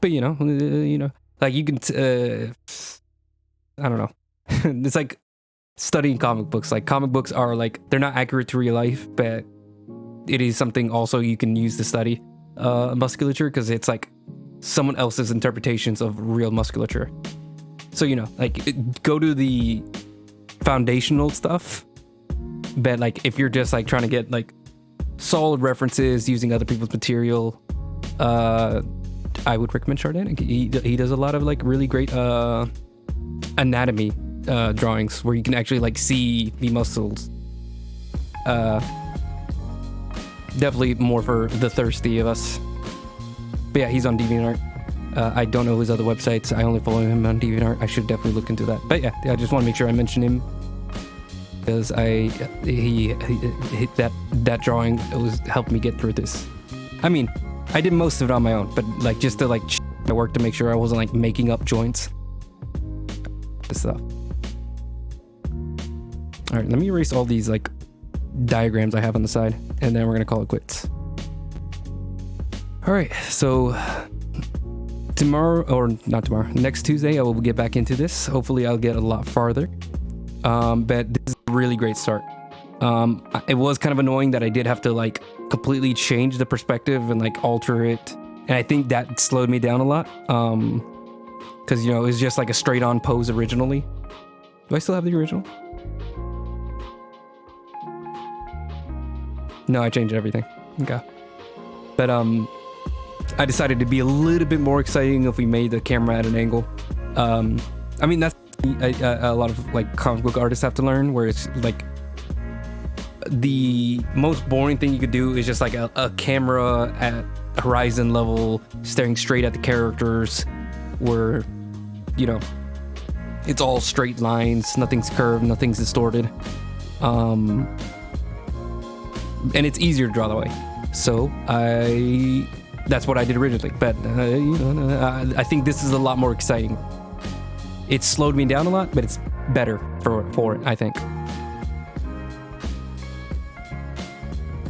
But you know, like you can. I don't know. It's like studying comic books. Like comic books are like they're not accurate to real life, but it is something also you can use to study musculature because it's like someone else's interpretations of real musculature. So you know, like go to the foundational stuff But like if you're just like trying to get like solid references using other people's material, I would recommend Chardin. He does a lot of like really great anatomy drawings where you can actually like see the muscles. Definitely more for the thirsty of us. But yeah, he's on DeviantArt. I don't know his other websites. I only follow him on DeviantArt. I should definitely look into that. But yeah, I just want to make sure I mention him because he that drawing helped me get through this. I mean, I did most of it on my own, but like just to like my work to make sure I wasn't like making up joints. This stuff. All right, let me erase all these like diagrams I have on the side, and then we're gonna call it quits. All right, so tomorrow, or not tomorrow, next Tuesday, I will get back into this. Hopefully I'll get a lot farther. But this is a really great start. It was kind of annoying that I did have to like completely change the perspective and like alter it. And I think that slowed me down a lot. Cause you know, it was just like a straight on pose originally. Do I still have the original? No, I changed everything. Okay. But I decided to be a little bit more exciting if we made the camera at an angle. I mean, that's a lot of like comic book artists have to learn, where it's like the most boring thing you could do is just like a camera at horizon level staring straight at the characters, where, you know, it's all straight lines, nothing's curved, nothing's distorted. And it's easier to draw that way. So that's what I did originally. But I think this is a lot more exciting. It slowed me down a lot, but it's better for it, I think.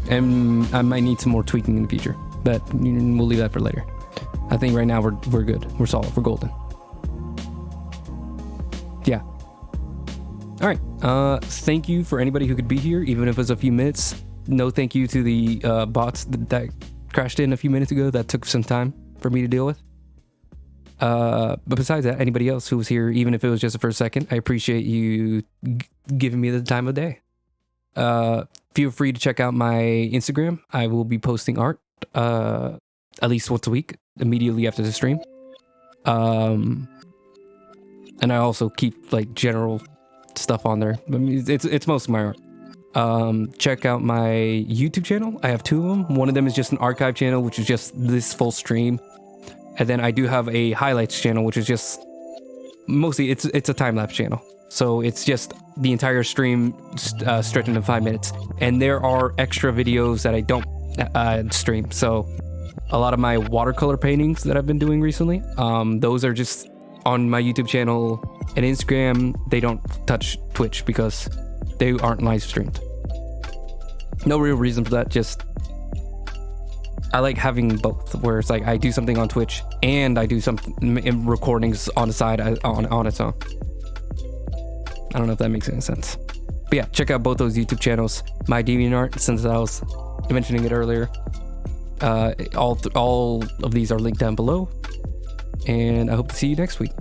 And I might need some more tweaking in the future, but we'll leave that for later. I think right now we're good. We're solid. We're golden. Yeah. All right. Thank you for anybody who could be here, even if it was a few minutes. No thank you to the bots that crashed in a few minutes ago. That took some time for me to deal with. But besides that, anybody else who was here, even if it was just for a second, I appreciate you giving me the time of day. Feel free to check out my Instagram. I will be posting art at least once a week, immediately after the stream. And I also keep like general stuff on there. I mean, it's most of my art. Check out my YouTube channel. I have two of them. One of them is just an archive channel, which is just this full stream. And then I do have a highlights channel, which is just mostly it's a time-lapse channel. So it's just the entire stream stretched into 5 minutes. And there are extra videos that I don't stream. So a lot of my watercolor paintings that I've been doing recently, those are just on my YouTube channel and Instagram. They don't touch Twitch because they aren't live streamed. No real reason for that, just I like having both, where it's like I do something on Twitch and I do some recordings on the side on its own. I don't know if that makes any sense. But yeah, check out both those YouTube channels. My DeviantArt, since I was mentioning it earlier. All of these are linked down below. And I hope to see you next week.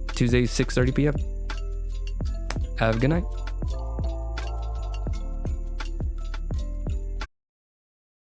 Tuesday, 6:30 p.m. Have a good night.